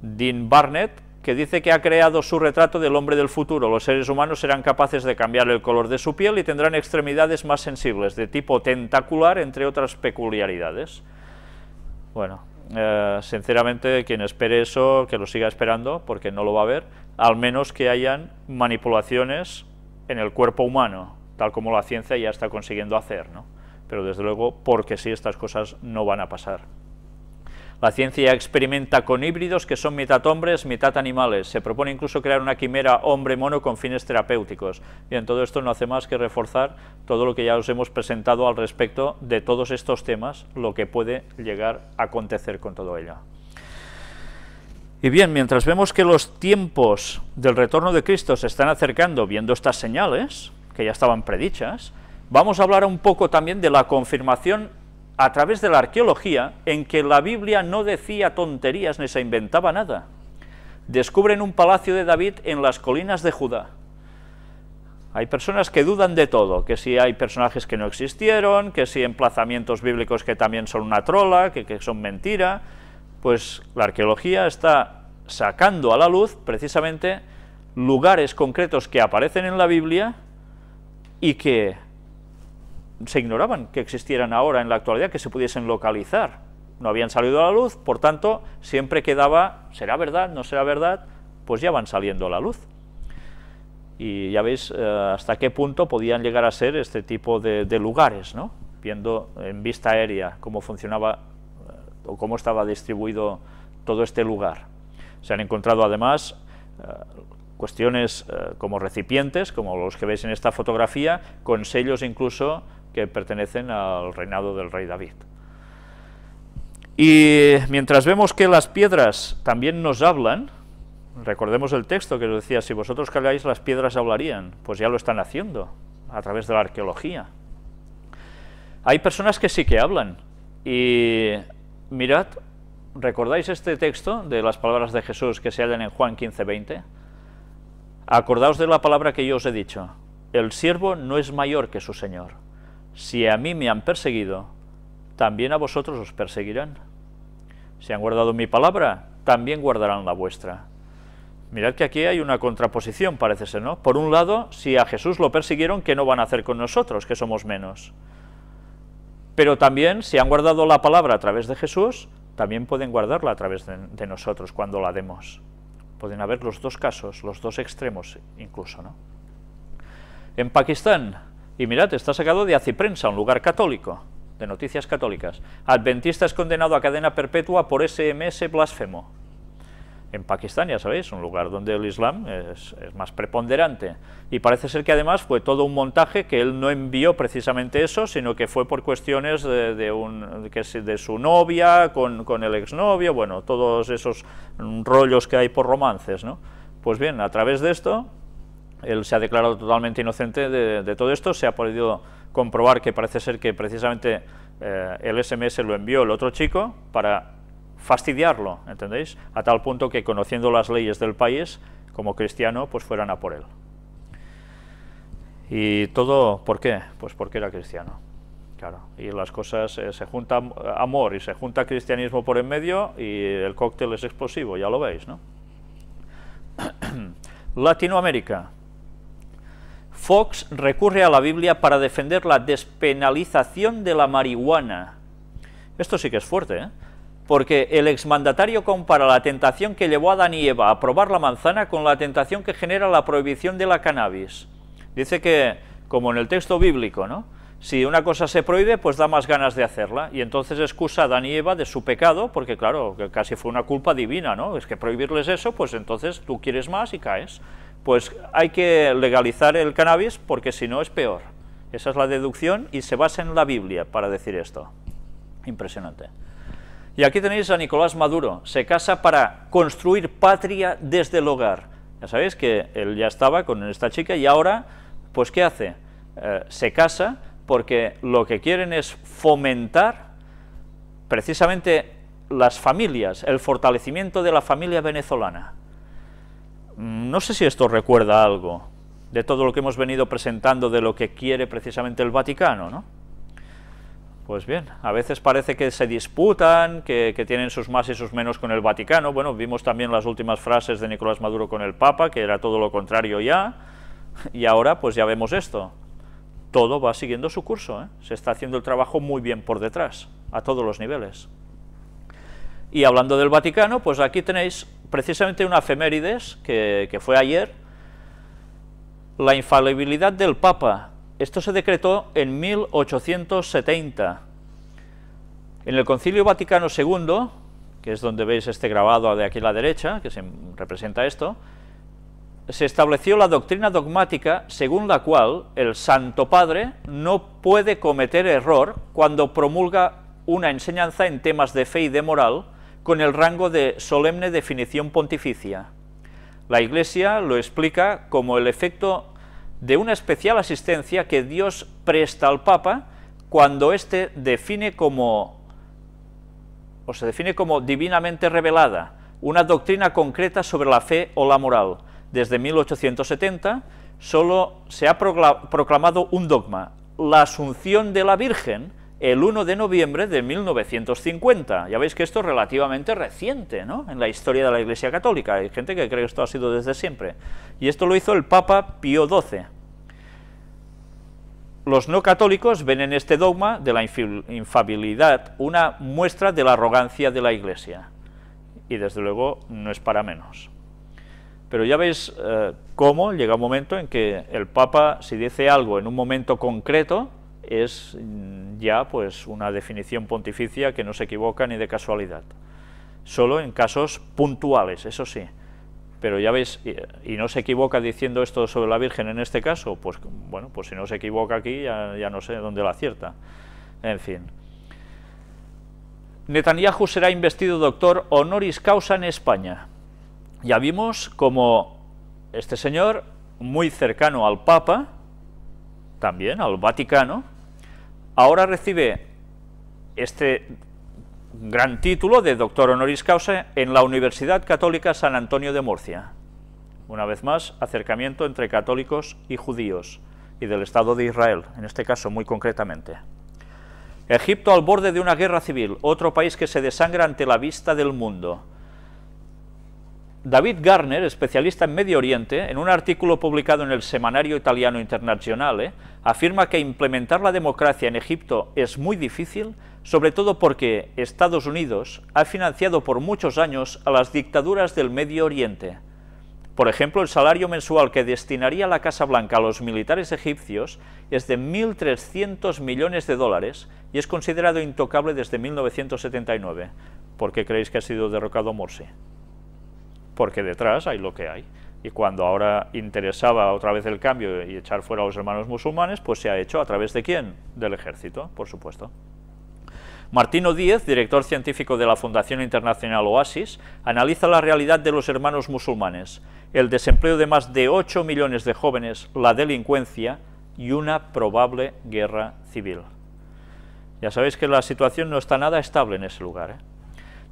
Dean Barnett, que dice que ha creado su retrato del hombre del futuro. Los seres humanos serán capaces de cambiar el color de su piel y tendrán extremidades más sensibles, de tipo tentacular, entre otras peculiaridades. Bueno, sinceramente, quien espere eso, que lo siga esperando, porque no lo va a ver, al menos que hayan manipulaciones en el cuerpo humano, tal como la ciencia ya está consiguiendo hacer, ¿no? Pero desde luego, porque sí, estas cosas no van a pasar. La ciencia ya experimenta con híbridos que son mitad hombres, mitad animales. Se propone incluso crear una quimera hombre-mono con fines terapéuticos. Bien, todo esto no hace más que reforzar todo lo que ya os hemos presentado al respecto de todos estos temas, lo que puede llegar a acontecer con todo ello. Y bien, mientras vemos que los tiempos del retorno de Cristo se están acercando, viendo estas señales, que ya estaban predichas, vamos a hablar un poco también de la confirmación a través de la arqueología, en que la Biblia no decía tonterías ni se inventaba nada. Descubren un palacio de David en las colinas de Judá. Hay personas que dudan de todo, que si hay personajes que no existieron, que si emplazamientos bíblicos que también son una trola, que son mentira. Pues la arqueología está sacando a la luz precisamente lugares concretos que aparecen en la Biblia y que se ignoraban que existieran ahora en la actualidad, que se pudiesen localizar. No habían salido a la luz, por tanto, siempre quedaba, ¿será verdad? ¿No será verdad? Pues ya van saliendo a la luz. Y ya veis hasta qué punto podían llegar a ser este tipo de lugares, ¿no? Viendo en vista aérea cómo funcionaba o cómo estaba distribuido todo este lugar. Se han encontrado además cuestiones como recipientes, como los que veis en esta fotografía, con sellos incluso que pertenecen al reinado del rey David. Y mientras vemos que las piedras también nos hablan, recordemos el texto que decía, si vosotros calláis las piedras hablarían, pues ya lo están haciendo a través de la arqueología. Hay personas que sí que hablan, y mirad, ¿recordáis este texto de las palabras de Jesús que se hallan en Juan 15:20? Acordaos de la palabra que yo os he dicho, el siervo no es mayor que su señor. Si a mí me han perseguido, también a vosotros os perseguirán. Si han guardado mi palabra, también guardarán la vuestra. Mirad que aquí hay una contraposición, parece ser, ¿no? Por un lado, si a Jesús lo persiguieron, ¿qué no van a hacer con nosotros, que somos menos? Pero también, si han guardado la palabra a través de Jesús, también pueden guardarla a través de nosotros cuando la demos. Pueden haber los dos casos, los dos extremos incluso, ¿no? En Pakistán, y mirad, está sacado de Aciprensa, un lugar católico, de noticias católicas. Adventista es condenado a cadena perpetua por SMS blasfemo. En Pakistán, ya sabéis, un lugar donde el Islam es más preponderante. Y parece ser que además fue todo un montaje, que él no envió precisamente eso, sino que fue por cuestiones de su novia, con el exnovio, bueno, todos esos rollos que hay por romances, ¿no? Pues bien, a través de esto, él se ha declarado totalmente inocente de todo esto, se ha podido comprobar que parece ser que precisamente el SMS lo envió el otro chico para fastidiarlo, ¿entendéis? A tal punto que, conociendo las leyes del país, como cristiano, pues fueran a por él. ¿Y todo por qué? Pues porque era cristiano, claro. Y las cosas, se junta amor y se junta cristianismo por en medio y el cóctel es explosivo, ya lo veis, ¿no? Latinoamérica. Fox recurre a la Biblia para defender la despenalización de la marihuana. Esto sí que es fuerte, ¿eh? Porque el exmandatario compara la tentación que llevó a Adán y Eva a probar la manzana con la tentación que genera la prohibición de la cannabis. Dice que, como en el texto bíblico, ¿no? Si una cosa se prohíbe, pues da más ganas de hacerla, y entonces excusa a Adán y Eva de su pecado, porque claro, que casi fue una culpa divina, ¿no? Es que prohibirles eso, pues entonces tú quieres más y caes. Pues hay que legalizar el cannabis porque si no es peor. Esa es la deducción y se basa en la Biblia para decir esto. Impresionante. Y aquí tenéis a Nicolás Maduro, se casa para construir patria desde el hogar. Ya sabéis que él ya estaba con esta chica y ahora, pues ¿qué hace? Se casa porque lo que quieren es fomentar precisamente las familias, el fortalecimiento de la familia venezolana. No sé si esto recuerda algo de todo lo que hemos venido presentando de lo que quiere precisamente el Vaticano, ¿no? Pues bien, a veces parece que se disputan, que tienen sus más y sus menos con el Vaticano. Bueno, vimos también las últimas frases de Nicolás Maduro con el Papa, que era todo lo contrario ya, y ahora pues ya vemos esto. Todo va siguiendo su curso, ¿eh? Se está haciendo el trabajo muy bien por detrás, a todos los niveles. Y hablando del Vaticano, pues aquí tenéis precisamente una efemérides que fue ayer, la infalibilidad del Papa. Esto se decretó en 1870. En el Concilio Vaticano II, que es donde veis este grabado de aquí a la derecha, que se representa esto, se estableció la doctrina dogmática según la cual el Santo Padre no puede cometer error cuando promulga una enseñanza en temas de fe y de moral con el rango de solemne definición pontificia. La Iglesia lo explica como el efecto de una especial asistencia que Dios presta al Papa cuando éste se define como divinamente revelada, una doctrina concreta sobre la fe o la moral. Desde 1870 solo se ha proclamado un dogma, la Asunción de la Virgen, el 1 de noviembre de 1950. Ya veis que esto es relativamente reciente, ¿no?, en la historia de la Iglesia Católica. Hay gente que cree que esto ha sido desde siempre. Y esto lo hizo el Papa Pío XII. Los no católicos ven en este dogma de la infalibilidad una muestra de la arrogancia de la Iglesia. Y desde luego no es para menos. Pero ya veis cómo llega un momento en que el Papa, si dice algo en un momento concreto, es ya pues una definición pontificia que no se equivoca ni de casualidad. Solo en casos puntuales, eso sí. Pero ya veis, y no se equivoca diciendo esto sobre la Virgen en este caso, pues bueno, pues si no se equivoca aquí, ya no sé dónde la acierta. En fin. Netanyahu será investido doctor honoris causa en España. Ya vimos como este señor, muy cercano al Papa, también al Vaticano, ahora recibe este gran título de doctor honoris causa en la Universidad Católica San Antonio de Murcia. Una vez más, acercamiento entre católicos y judíos, y del Estado de Israel, en este caso muy concretamente. Egipto al borde de una guerra civil, otro país que se desangra ante la vista del mundo. David Garner, especialista en Medio Oriente, en un artículo publicado en el semanario italiano Internazionale, afirma que implementar la democracia en Egipto es muy difícil, sobre todo porque Estados Unidos ha financiado por muchos años a las dictaduras del Medio Oriente. Por ejemplo, el salario mensual que destinaría la Casa Blanca a los militares egipcios es de 1.300 millones de dólares y es considerado intocable desde 1979. ¿Por qué creéis que ha sido derrocado Morsi? Porque detrás hay lo que hay. Y cuando ahora interesaba otra vez el cambio y echar fuera a los hermanos musulmanes, pues se ha hecho a través de ¿quién? Del ejército, por supuesto. Martino Díez, director científico de la Fundación Internacional Oasis, analiza la realidad de los hermanos musulmanes, el desempleo de más de 8 millones de jóvenes, la delincuencia y una probable guerra civil. Ya sabéis que la situación no está nada estable en ese lugar, ¿eh?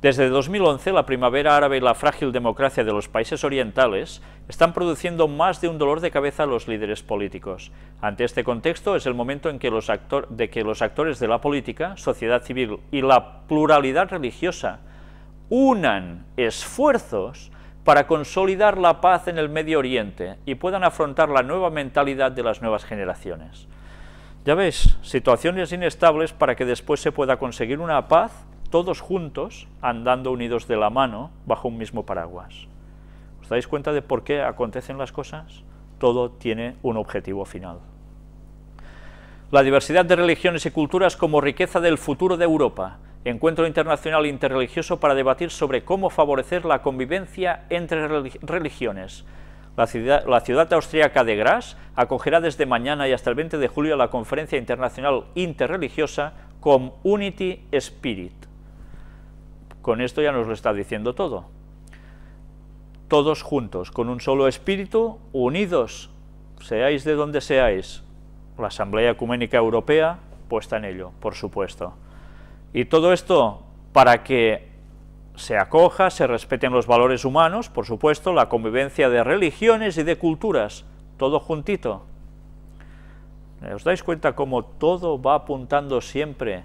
Desde 2011, la primavera árabe y la frágil democracia de los países orientales están produciendo más de un dolor de cabeza a los líderes políticos. Ante este contexto, es el momento en que los actores de la política, sociedad civil y la pluralidad religiosa unan esfuerzos para consolidar la paz en el Medio Oriente y puedan afrontar la nueva mentalidad de las nuevas generaciones. Ya veis, situaciones inestables para que después se pueda conseguir una paz todos juntos, andando unidos de la mano, bajo un mismo paraguas. ¿Os dais cuenta de por qué acontecen las cosas? Todo tiene un objetivo final. La diversidad de religiones y culturas como riqueza del futuro de Europa. Encuentro internacional interreligioso para debatir sobre cómo favorecer la convivencia entre religiones. La ciudad austríaca de Graz acogerá desde mañana y hasta el 20 de julio la conferencia internacional interreligiosa Community Spirit. Con esto ya nos lo está diciendo todo. Todos juntos, con un solo espíritu, unidos, seáis de donde seáis. La Asamblea Ecuménica Europea puesta en ello, por supuesto. Y todo esto para que se acoja, se respeten los valores humanos, por supuesto, la convivencia de religiones y de culturas, todo juntito. ¿Os dais cuenta cómo todo va apuntando siempre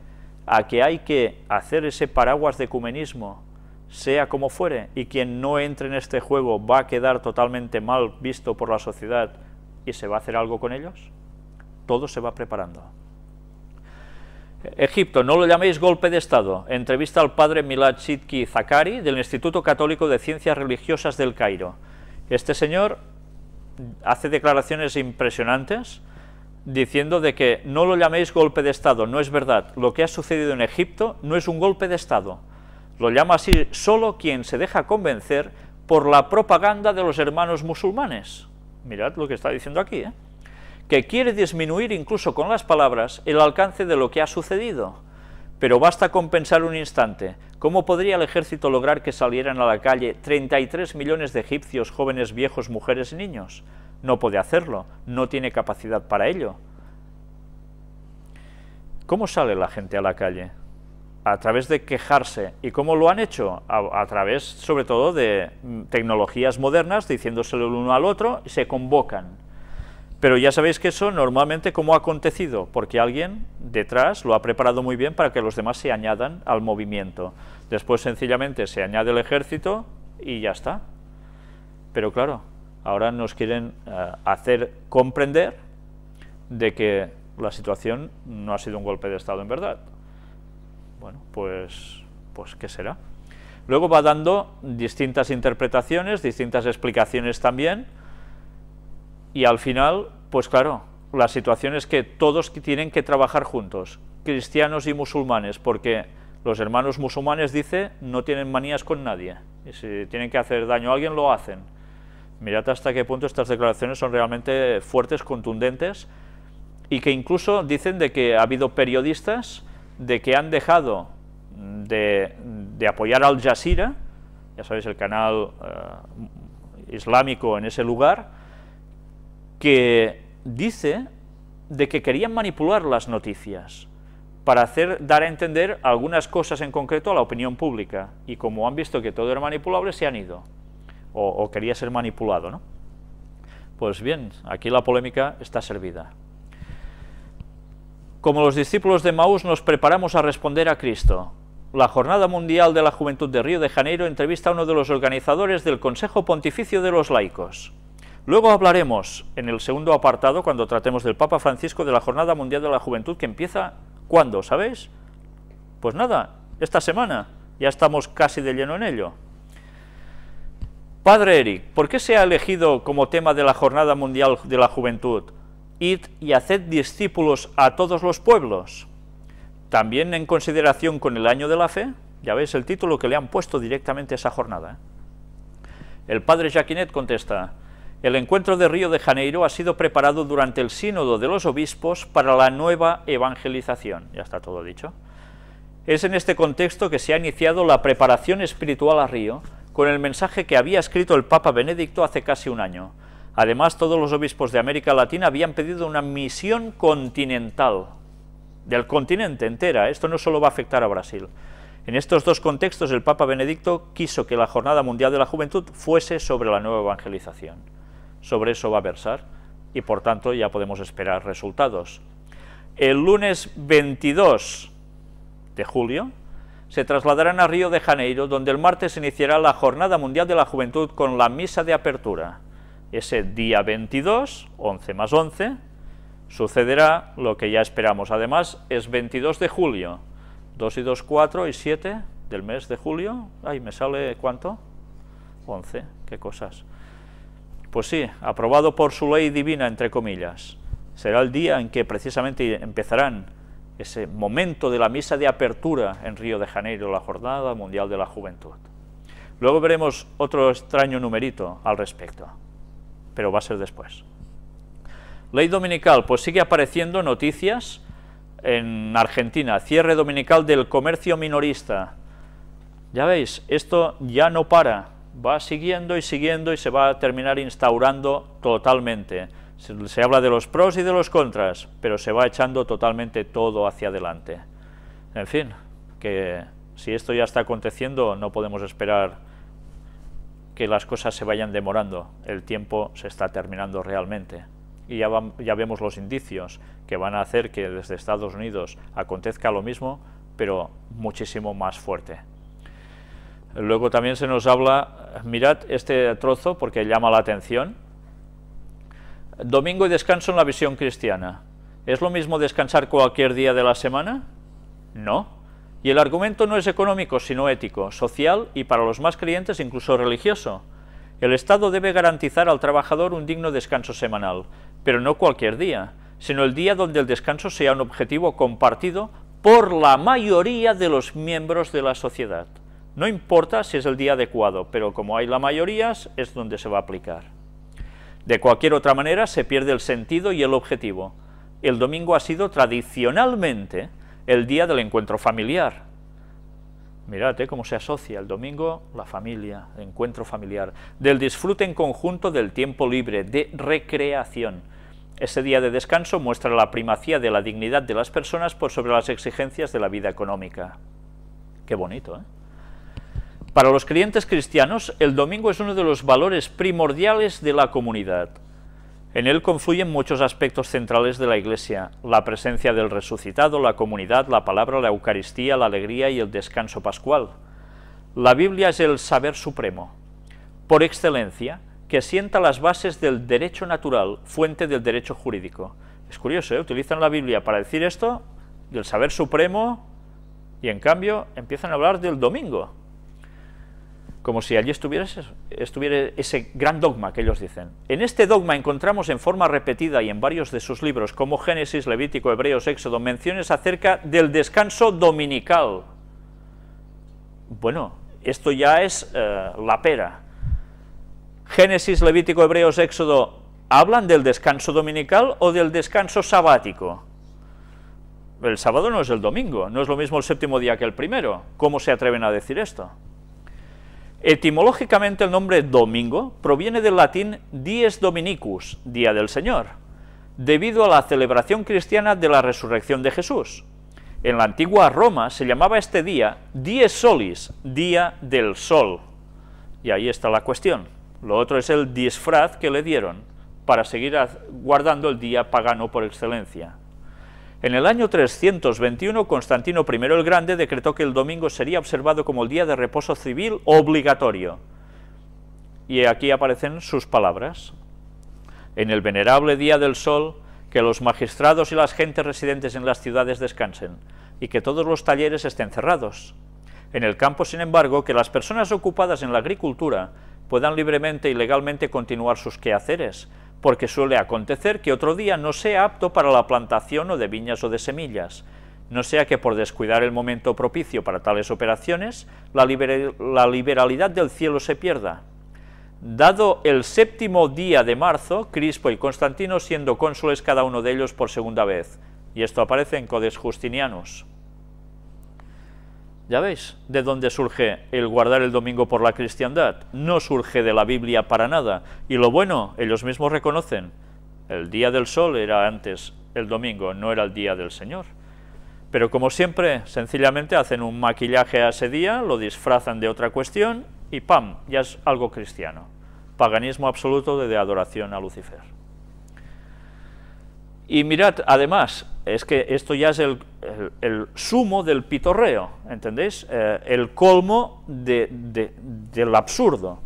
a que hay que hacer ese paraguas de ecumenismo, sea como fuere, y quien no entre en este juego va a quedar totalmente mal visto por la sociedad y se va a hacer algo con ellos? Todo se va preparando. Egipto, no lo llaméis golpe de Estado. Entrevista al padre Milad Sidki Zakari del Instituto Católico de Ciencias Religiosas del Cairo. Este señor hace declaraciones impresionantes diciendo de que no lo llaméis golpe de Estado, no es verdad. Lo que ha sucedido en Egipto no es un golpe de Estado. Lo llama así solo quien se deja convencer por la propaganda de los hermanos musulmanes. Mirad lo que está diciendo aquí, ¿eh? Que quiere disminuir incluso con las palabras el alcance de lo que ha sucedido. Pero basta con pensar un instante, ¿cómo podría el ejército lograr que salieran a la calle 33 millones de egipcios, jóvenes, viejos, mujeres y niños? No puede hacerlo, no tiene capacidad para ello. ¿Cómo sale la gente a la calle? A través de quejarse. ¿Y cómo lo han hecho? A través, sobre todo, de tecnologías modernas, diciéndoselo el uno al otro, y se convocan. Pero ya sabéis que eso normalmente, ¿cómo ha acontecido? Porque alguien detrás lo ha preparado muy bien para que los demás se añadan al movimiento. Después, sencillamente, se añade el ejército y ya está. Pero claro, ahora nos quieren hacer comprender de que la situación no ha sido un golpe de Estado en verdad. Bueno, pues ¿qué será? Luego va dando distintas interpretaciones, distintas explicaciones también, y al final, pues claro, la situación es que todos tienen que trabajar juntos, cristianos y musulmanes, porque los hermanos musulmanes, dice, no tienen manías con nadie, y si tienen que hacer daño a alguien, lo hacen. Mirad hasta qué punto estas declaraciones son realmente fuertes, contundentes, y que incluso dicen de que ha habido periodistas de que han dejado de apoyar al Jazeera, ya sabéis, el canal islámico en ese lugar, que dice de que querían manipular las noticias para dar a entender algunas cosas en concreto a la opinión pública, y como han visto que todo era manipulable, se han ido, o quería ser manipulado, ¿no? Pues bien, aquí la polémica está servida. Como los discípulos de Emaús nos preparamos a responder a Cristo. La Jornada Mundial de la Juventud de Río de Janeiro entrevista a uno de los organizadores del Consejo Pontificio de los Laicos. Luego hablaremos, en el segundo apartado, cuando tratemos del Papa Francisco, de la Jornada Mundial de la Juventud, que empieza, ¿cuándo? ¿Sabéis? Pues nada, esta semana, ya estamos casi de lleno en ello. Padre Eric, ¿por qué se ha elegido como tema de la Jornada Mundial de la Juventud? Id y haced discípulos a todos los pueblos. También en consideración con el año de la fe, ya veis el título que le han puesto directamente a esa jornada. El padre Jaquinet contesta: el encuentro de Río de Janeiro ha sido preparado durante el sínodo de los obispos para la nueva evangelización. Ya está todo dicho. Es en este contexto que se ha iniciado la preparación espiritual a Río, con el mensaje que había escrito el Papa Benedicto hace casi un año. Además, todos los obispos de América Latina habían pedido una misión continental, del continente entera. Esto no solo va a afectar a Brasil. En estos dos contextos, el Papa Benedicto quiso que la Jornada Mundial de la Juventud fuese sobre la nueva evangelización. Sobre eso va a versar, y por tanto ya podemos esperar resultados. El lunes 22 de julio se trasladarán a Río de Janeiro, donde el martes iniciará la Jornada Mundial de la Juventud con la misa de apertura. Ese día 22, 11 más 11, sucederá lo que ya esperamos. Además, es 22 de julio, 2 y 2, 4 y 7 del mes de julio. Ay, ¿me sale cuánto? 11, qué cosas. Pues sí, aprobado por su ley divina, entre comillas. Será el día en que precisamente empezarán ese momento de la misa de apertura en Río de Janeiro, la Jornada Mundial de la Juventud. Luego veremos otro extraño numerito al respecto, pero va a ser después. Ley dominical, pues sigue apareciendo noticias en Argentina, cierre dominical del comercio minorista. Ya veis, esto ya no para, va siguiendo y siguiendo y se va a terminar instaurando totalmente. Se habla de los pros y de los contras, pero se va echando totalmente todo hacia adelante. En fin, que si esto ya está aconteciendo, no podemos esperar que las cosas se vayan demorando. El tiempo se está terminando realmente. Y ya vemos los indicios que van a hacer que desde Estados Unidos acontezca lo mismo, pero muchísimo más fuerte. Luego también se nos habla, mirad este trozo porque llama la atención. Domingo y descanso en la visión cristiana. ¿Es lo mismo descansar cualquier día de la semana? No. Y el argumento no es económico, sino ético, social y para los más creyentes incluso religioso. El Estado debe garantizar al trabajador un digno descanso semanal, pero no cualquier día, sino el día donde el descanso sea un objetivo compartido por la mayoría de los miembros de la sociedad. No importa si es el día adecuado, pero como hay la mayoría, es donde se va a aplicar. De cualquier otra manera se pierde el sentido y el objetivo. El domingo ha sido tradicionalmente el día del encuentro familiar. Mirad cómo se asocia el domingo, la familia, el encuentro familiar, del disfrute en conjunto del tiempo libre, de recreación. Ese día de descanso muestra la primacía de la dignidad de las personas por sobre las exigencias de la vida económica. Qué bonito, ¿eh? Para los creyentes cristianos, el domingo es uno de los valores primordiales de la comunidad. En él confluyen muchos aspectos centrales de la Iglesia: la presencia del resucitado, la comunidad, la palabra, la Eucaristía, la alegría y el descanso pascual. La Biblia es el saber supremo, por excelencia, que sienta las bases del derecho natural, fuente del derecho jurídico. Es curioso, ¿eh? Utilizan la Biblia para decir esto, del saber supremo, y en cambio empiezan a hablar del domingo. como si allí estuviera ese gran dogma que ellos dicen. En este dogma encontramos en forma repetida y en varios de sus libros, como Génesis, Levítico, Hebreos, Éxodo, menciones acerca del descanso dominical. Bueno, esto ya es la pera. Génesis, Levítico, Hebreos, Éxodo, ¿hablan del descanso dominical o del descanso sabático? El sábado no es el domingo, no es lo mismo el séptimo día que el primero. ¿Cómo se atreven a decir esto? Etimológicamente el nombre domingo proviene del latín dies dominicus, día del Señor, debido a la celebración cristiana de la resurrección de Jesús. En la antigua Roma se llamaba este día dies solis, día del sol. Y ahí está la cuestión. Lo otro es el disfraz que le dieron para seguir guardando el día pagano por excelencia. En el año 321, Constantino I el Grande decretó que el domingo sería observado como el día de reposo civil obligatorio. Y aquí aparecen sus palabras. En el venerable día del sol, que los magistrados y las gentes residentes en las ciudades descansen, y que todos los talleres estén cerrados. En el campo, sin embargo, que las personas ocupadas en la agricultura puedan libremente y legalmente continuar sus quehaceres, porque suele acontecer que otro día no sea apto para la plantación o de viñas o de semillas, no sea que por descuidar el momento propicio para tales operaciones, la liberalidad del cielo se pierda. Dado el séptimo día de marzo, Crispo y Constantino siendo cónsules cada uno de ellos por segunda vez, y esto aparece en Codex Justinianus. ¿Ya veis de dónde surge el guardar el domingo por la cristiandad? No surge de la Biblia para nada. Y lo bueno, ellos mismos reconocen, el día del sol era antes el domingo, no era el día del Señor. Pero como siempre, sencillamente hacen un maquillaje a ese día, lo disfrazan de otra cuestión y ¡pam!, ya es algo cristiano. Paganismo absoluto de adoración a Lucifer. Y mirad, además, es que esto ya es el sumo del pitorreo, ¿entendéis? El colmo del absurdo.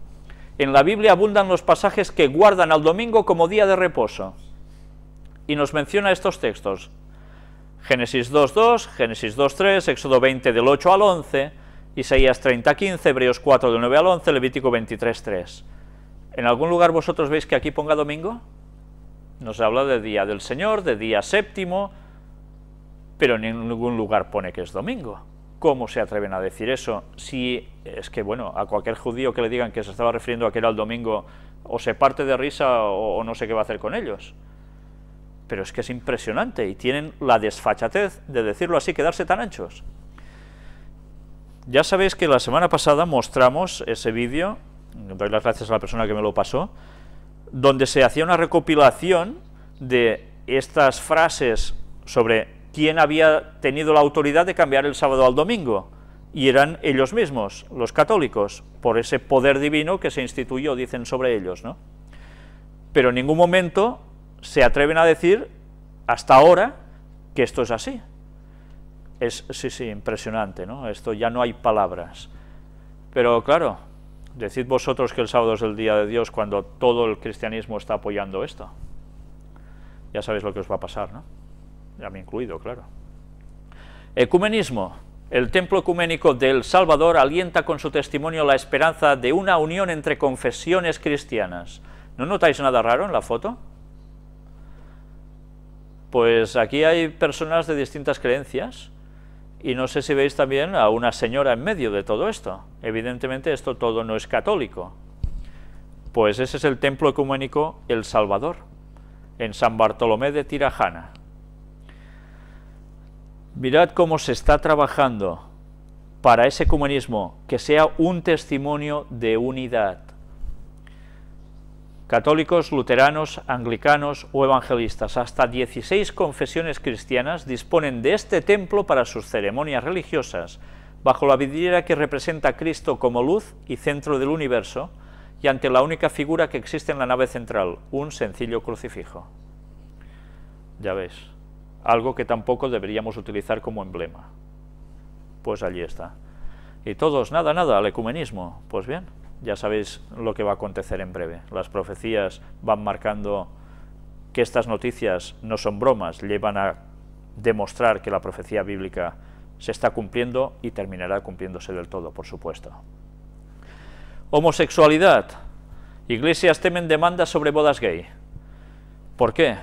En la Biblia abundan los pasajes que guardan al domingo como día de reposo. Y nos menciona estos textos. Génesis 2.2, Génesis 2.3, Éxodo 20 del 8 al 11, Isaías 30.15, Hebreos 4 del 9 al 11, Levítico 23.3. ¿En algún lugar vosotros veis que aquí ponga domingo? Nos habla de día del Señor, de día séptimo, pero en ningún lugar pone que es domingo. ¿Cómo se atreven a decir eso? Si es que, bueno, a cualquier judío que le digan que se estaba refiriendo a que era el domingo, o se parte de risa o no sé qué va a hacer con ellos. Pero es que es impresionante y tienen la desfachatez de decirlo así, quedarse tan anchos. Ya sabéis que la semana pasada mostramos ese vídeo, doy las gracias a la persona que me lo pasó, donde se hacía una recopilación de estas frases sobre quién había tenido la autoridad de cambiar el sábado al domingo, y eran ellos mismos, los católicos, por ese poder divino que se instituyó, dicen sobre ellos, ¿no? Pero en ningún momento se atreven a decir, hasta ahora, que esto es así. Es, sí, impresionante, ¿no? Esto ya no hay palabras. Pero claro, decid vosotros que el sábado es el día de Dios cuando todo el cristianismo está apoyando esto. Ya sabéis lo que os va a pasar, ¿no? Ya me incluido, claro. Ecumenismo. El templo ecuménico de El Salvador alienta con su testimonio la esperanza de una unión entre confesiones cristianas. ¿No notáis nada raro en la foto? Pues aquí hay personas de distintas creencias, y no sé si veis también a una señora en medio de todo esto. Evidentemente esto todo no es católico. Pues ese es el templo ecuménico El Salvador, en San Bartolomé de Tirajana. Mirad cómo se está trabajando para ese ecumenismo, que sea un testimonio de unidad. Católicos, luteranos, anglicanos o evangelistas, hasta 16 confesiones cristianas disponen de este templo para sus ceremonias religiosas, bajo la vidriera que representa a Cristo como luz y centro del universo, y ante la única figura que existe en la nave central, un sencillo crucifijo. Ya ves, algo que tampoco deberíamos utilizar como emblema. Pues allí está. Y todos, nada, al ecumenismo. Pues bien, ya sabéis lo que va a acontecer en breve. Las profecías van marcando que estas noticias no son bromas, llevan a demostrar que la profecía bíblica se está cumpliendo y terminará cumpliéndose del todo, por supuesto. Homosexualidad. Iglesias temen demandas sobre bodas gay. ¿Por qué?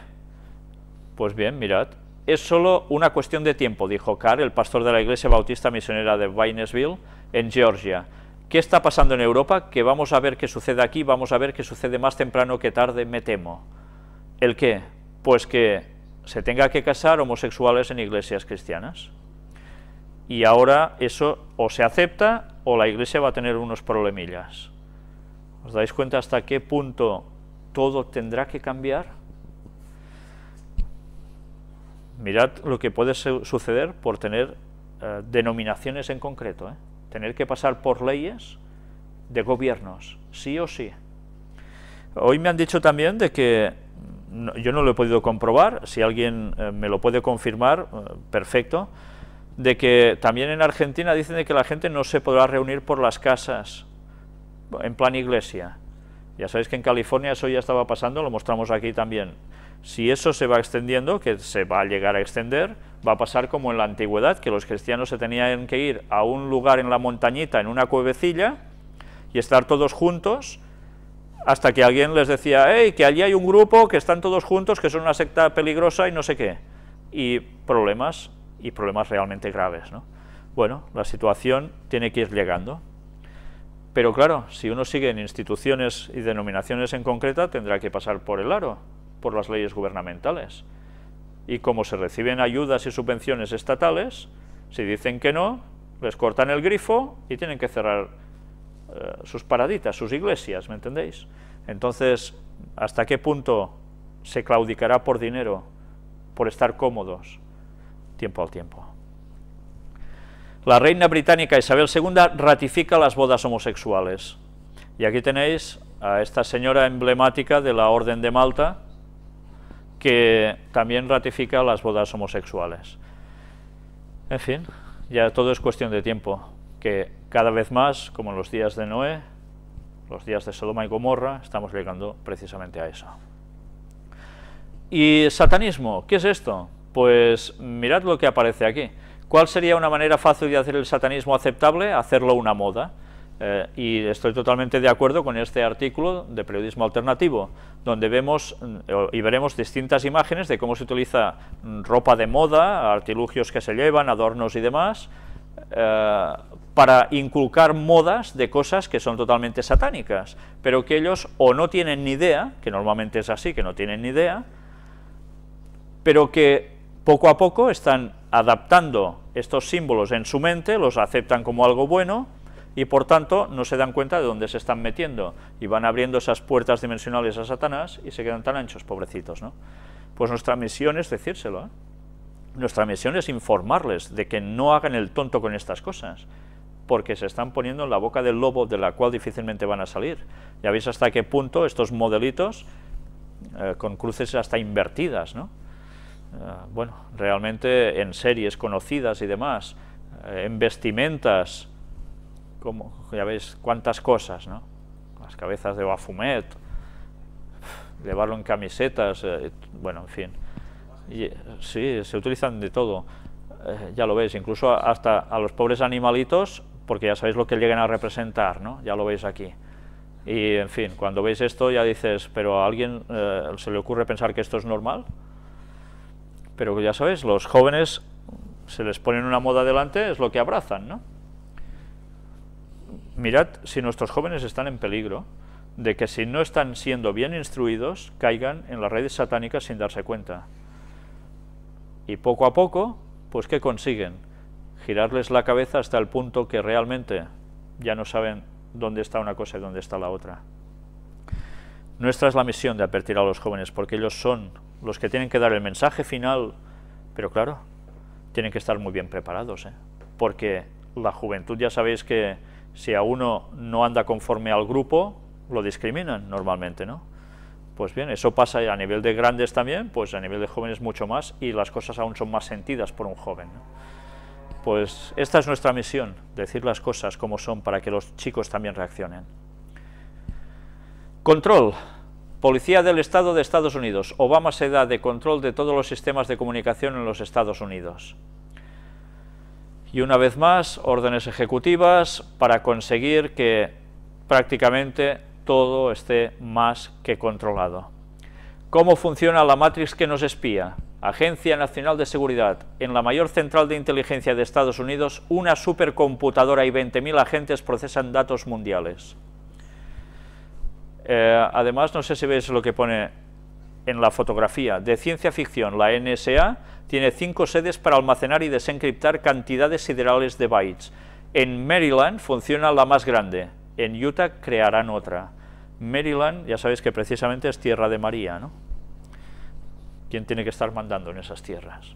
Pues bien, mirad, es solo una cuestión de tiempo, dijo Carr, el pastor de la Iglesia Bautista Misionera de Waynesville, en Georgia. ¿Qué está pasando en Europa? Que vamos a ver qué sucede aquí, vamos a ver qué sucede más temprano que tarde, me temo. ¿El qué? Pues que se tenga que casar homosexuales en iglesias cristianas. Y ahora eso o se acepta o la Iglesia va a tener unos problemillas. ¿Os dais cuenta hasta qué punto todo tendrá que cambiar? Mirad lo que puede suceder por tener denominaciones en concreto, tener que pasar por leyes de gobiernos, sí o sí. Hoy me han dicho también de que, yo no lo he podido comprobar, si alguien me lo puede confirmar, perfecto, de que también en Argentina dicen de que la gente no se podrá reunir por las casas, en plan iglesia. Ya sabéis que en California eso ya estaba pasando, lo mostramos aquí también. Si eso se va extendiendo, que se va a llegar a extender, va a pasar como en la antigüedad, que los cristianos se tenían que ir a un lugar en la montañita, en una cuevecilla, y estar todos juntos, hasta que alguien les decía, hey, que allí hay un grupo, que están todos juntos, que son una secta peligrosa y no sé qué. Y problemas realmente graves, ¿no? Bueno, la situación tiene que ir llegando. Pero claro, si uno sigue en instituciones y denominaciones en concreta, tendrá que pasar por el aro, por las leyes gubernamentales. Y como se reciben ayudas y subvenciones estatales, si dicen que no, les cortan el grifo y tienen que cerrar sus paraditas, sus iglesias, ¿me entendéis? Entonces, ¿hasta qué punto se claudicará por dinero, por estar cómodos? Tiempo al tiempo. La reina británica Isabel II ratifica las bodas homosexuales. Y aquí tenéis a esta señora emblemática de la Orden de Malta, que también ratifica las bodas homosexuales. En fin, ya todo es cuestión de tiempo, que cada vez más, como en los días de Noé, los días de Sodoma y Gomorra, estamos llegando precisamente a eso. ¿Y satanismo? ¿Qué es esto? Pues mirad lo que aparece aquí. ¿Cuál sería una manera fácil de hacer el satanismo aceptable? Hacerlo una moda. Y estoy totalmente de acuerdo con este artículo de Periodismo Alternativo, donde vemos y veremos distintas imágenes de cómo se utiliza ropa de moda, artilugios que se llevan, adornos y demás, para inculcar modas de cosas que son totalmente satánicas, pero que ellos o no tienen ni idea, que normalmente es así, que no tienen ni idea, pero que poco a poco están adaptando estos símbolos en su mente, los aceptan como algo bueno, y por tanto no se dan cuenta de dónde se están metiendo, y van abriendo esas puertas dimensionales a Satanás y se quedan tan anchos, pobrecitos, ¿no? Pues nuestra misión es decírselo, Nuestra misión es informarles de que no hagan el tonto con estas cosas, porque se están poniendo en la boca del lobo, de la cual difícilmente van a salir. Ya veis hasta qué punto estos modelitos, con cruces hasta invertidas, ¿no? Bueno, realmente en series conocidas y demás, en vestimentas, como ya veis cuántas cosas, ¿no? Las cabezas de Baphomet, llevarlo en camisetas, bueno, en fin. Y, sí, se utilizan de todo, ya lo veis, incluso hasta a los pobres animalitos, porque ya sabéis lo que llegan a representar, ¿no? Ya lo veis aquí. Y, en fin, cuando veis esto ya dices, ¿pero a alguien se le ocurre pensar que esto es normal? Pero ya sabéis, los jóvenes se les ponen una moda delante, es lo que abrazan, ¿no? Mirad si nuestros jóvenes están en peligro de que si no están siendo bien instruidos, caigan en las redes satánicas sin darse cuenta. Y poco a poco, pues ¿qué consiguen? Girarles la cabeza hasta el punto que realmente ya no saben dónde está una cosa y dónde está la otra. Nuestra es la misión de advertir a los jóvenes, porque ellos son los que tienen que dar el mensaje final, pero claro, tienen que estar muy bien preparados, porque la juventud ya sabéis que si a uno no anda conforme al grupo, lo discriminan normalmente, ¿no? Pues bien, eso pasa a nivel de grandes también, pues a nivel de jóvenes mucho más, y las cosas aún son más sentidas por un joven, ¿no? Pues esta es nuestra misión, decir las cosas como son para que los chicos también reaccionen. Control. Policía del Estado de Estados Unidos. Obama se da de control de todos los sistemas de comunicación en los Estados Unidos. Y una vez más, órdenes ejecutivas para conseguir que prácticamente todo esté más que controlado. ¿Cómo funciona la Matrix que nos espía? Agencia Nacional de Seguridad. En la mayor central de inteligencia de Estados Unidos, una supercomputadora y 20.000 agentes procesan datos mundiales. Además, no sé si veis lo que pone en la fotografía, de ciencia ficción. La NSA tiene 5 sedes para almacenar y desencriptar cantidades siderales de bytes. En Maryland funciona la más grande, en Utah crearán otra. Maryland, ya sabéis que precisamente es tierra de María, ¿no? ¿Quién tiene que estar mandando en esas tierras?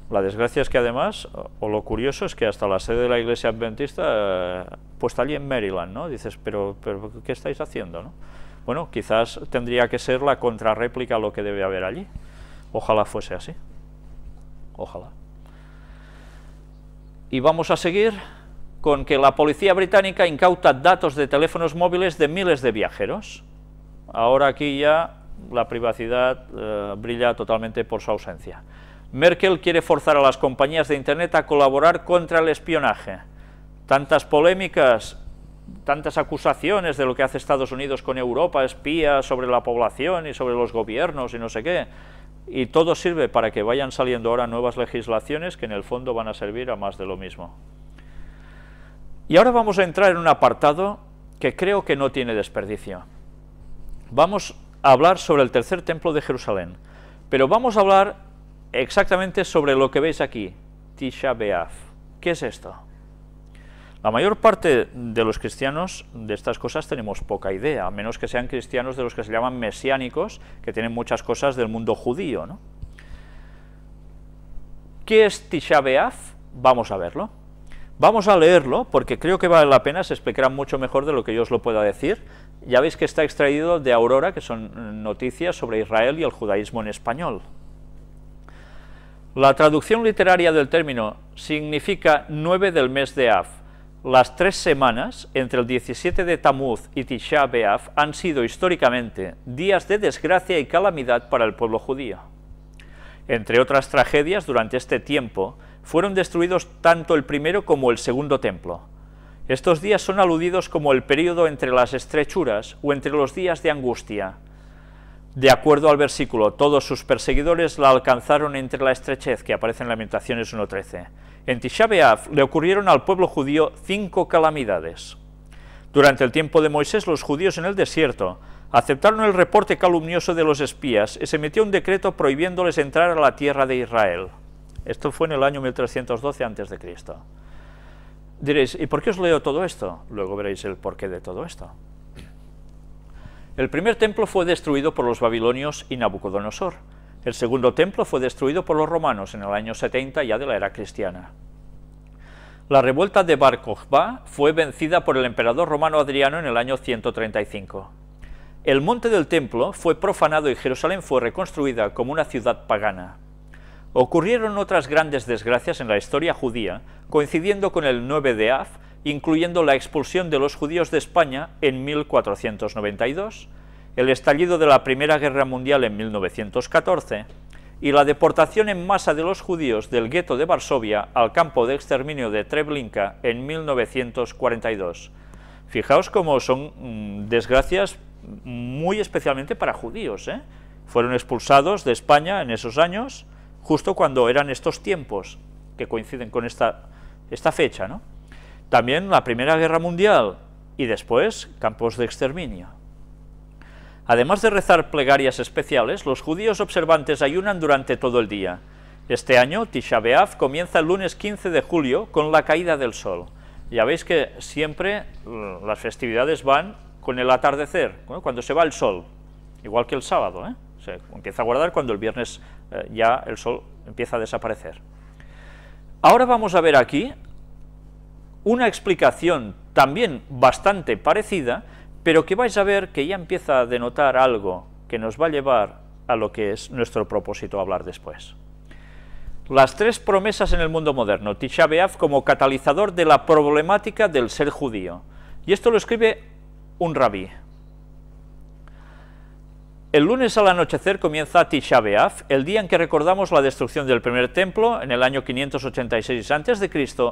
La desgracia es que además, o lo curioso es que hasta la sede de la Iglesia Adventista, pues está allí en Maryland, ¿no? Dices, pero ¿qué estáis haciendo, no? Bueno, quizás tendría que ser la contrarréplica a lo que debe haber allí. Ojalá fuese así. Ojalá. Y vamos a seguir con que la policía británica incauta datos de teléfonos móviles de miles de viajeros. Ahora aquí ya la privacidad brilla totalmente por su ausencia. Merkel quiere forzar a las compañías de Internet a colaborar contra el espionaje. Tantas polémicas, tantas acusaciones de lo que hace Estados Unidos con Europa, espía sobre la población y sobre los gobiernos y no sé qué, y todo sirve para que vayan saliendo ahora nuevas legislaciones que en el fondo van a servir a más de lo mismo. Y ahora vamos a entrar en un apartado que creo que no tiene desperdicio. Vamos a hablar sobre el tercer templo de Jerusalén, pero vamos a hablar exactamente sobre lo que veis aquí, Tisha B'Av. ¿Qué es esto? La mayor parte de los cristianos de estas cosas tenemos poca idea, a menos que sean cristianos de los que se llaman mesiánicos, que tienen muchas cosas del mundo judío, ¿no? ¿Qué es Tisha B'Av? Vamos a verlo. Vamos a leerlo, porque creo que vale la pena, se explicará mucho mejor de lo que yo os lo pueda decir. Ya veis que está extraído de Aurora, que son noticias sobre Israel y el judaísmo en español. La traducción literaria del término significa 9 del mes de Av. Las 3 semanas entre el 17 de Tamuz y Tisha B'Av han sido históricamente días de desgracia y calamidad para el pueblo judío. Entre otras tragedias, durante este tiempo fueron destruidos tanto el primero como el segundo templo. Estos días son aludidos como el período entre las estrechuras o entre los días de angustia. De acuerdo al versículo, todos sus perseguidores la alcanzaron entre la estrechez, que aparece en Lamentaciones 1:13. En Tisha B'Av le ocurrieron al pueblo judío 5 calamidades. Durante el tiempo de Moisés, los judíos en el desierto aceptaron el reporte calumnioso de los espías y se emitió un decreto prohibiéndoles entrar a la tierra de Israel. Esto fue en el año 1312 a.C. Diréis, ¿y por qué os leo todo esto? Luego veréis el porqué de todo esto. El primer templo fue destruido por los babilonios y Nabucodonosor. El segundo templo fue destruido por los romanos en el año 70 ya de la era cristiana. La revuelta de Bar Kokhba fue vencida por el emperador romano Adriano en el año 135. El monte del templo fue profanado y Jerusalén fue reconstruida como una ciudad pagana. Ocurrieron otras grandes desgracias en la historia judía, coincidiendo con el 9 de Av, incluyendo la expulsión de los judíos de España en 1492, el estallido de la Primera Guerra Mundial en 1914 y la deportación en masa de los judíos del gueto de Varsovia al campo de exterminio de Treblinka en 1942. Fijaos cómo son desgracias muy especialmente para judíos, ¿eh? Fueron expulsados de España en esos años, justo cuando eran estos tiempos, que coinciden con esta fecha, ¿no? También la Primera Guerra Mundial y después campos de exterminio. Además de rezar plegarias especiales, los judíos observantes ayunan durante todo el día. Este año, Tisha B'Av comienza el lunes 15 de julio con la caída del sol. Ya veis que siempre las festividades van con el atardecer, ¿no? Cuando se va el sol, igual que el sábado, ¿eh? Se empieza a guardar cuando el viernes ya el sol empieza a desaparecer. Ahora vamos a ver aquí una explicación también bastante parecida, pero que vais a ver que ya empieza a denotar algo que nos va a llevar a lo que es nuestro propósito hablar después. Las 3 promesas en el mundo moderno, Tisha B'Av como catalizador de la problemática del ser judío. Y esto lo escribe un rabí. El lunes al anochecer comienza Tisha B'Av, el día en que recordamos la destrucción del primer templo en el año 586 a.C.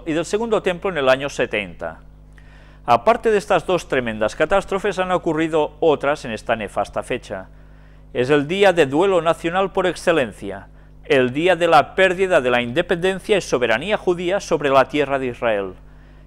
y del segundo templo en el año 70. Aparte de estas dos tremendas catástrofes, han ocurrido otras en esta nefasta fecha. Es el día de duelo nacional por excelencia, el día de la pérdida de la independencia y soberanía judía sobre la tierra de Israel.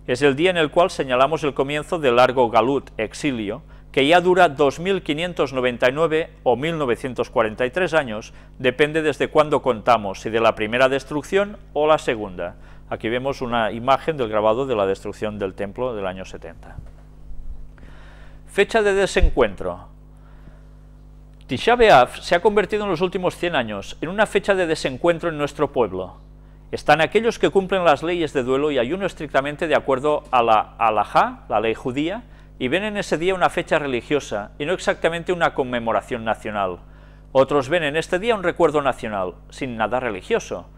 Es el día en el cual señalamos el comienzo del largo galut, exilio, que ya dura 2599 o 1943 años, depende desde cuándo contamos, si de la primera destrucción o la segunda. Aquí vemos una imagen del grabado de la destrucción del templo del año 70. Fecha de desencuentro. Tisha B'Av se ha convertido en los últimos 100 años en una fecha de desencuentro en nuestro pueblo. Están aquellos que cumplen las leyes de duelo y ayuno estrictamente de acuerdo a la halajá, la ley judía, y ven en ese día una fecha religiosa y no exactamente una conmemoración nacional. Otros ven en este día un recuerdo nacional, sin nada religioso.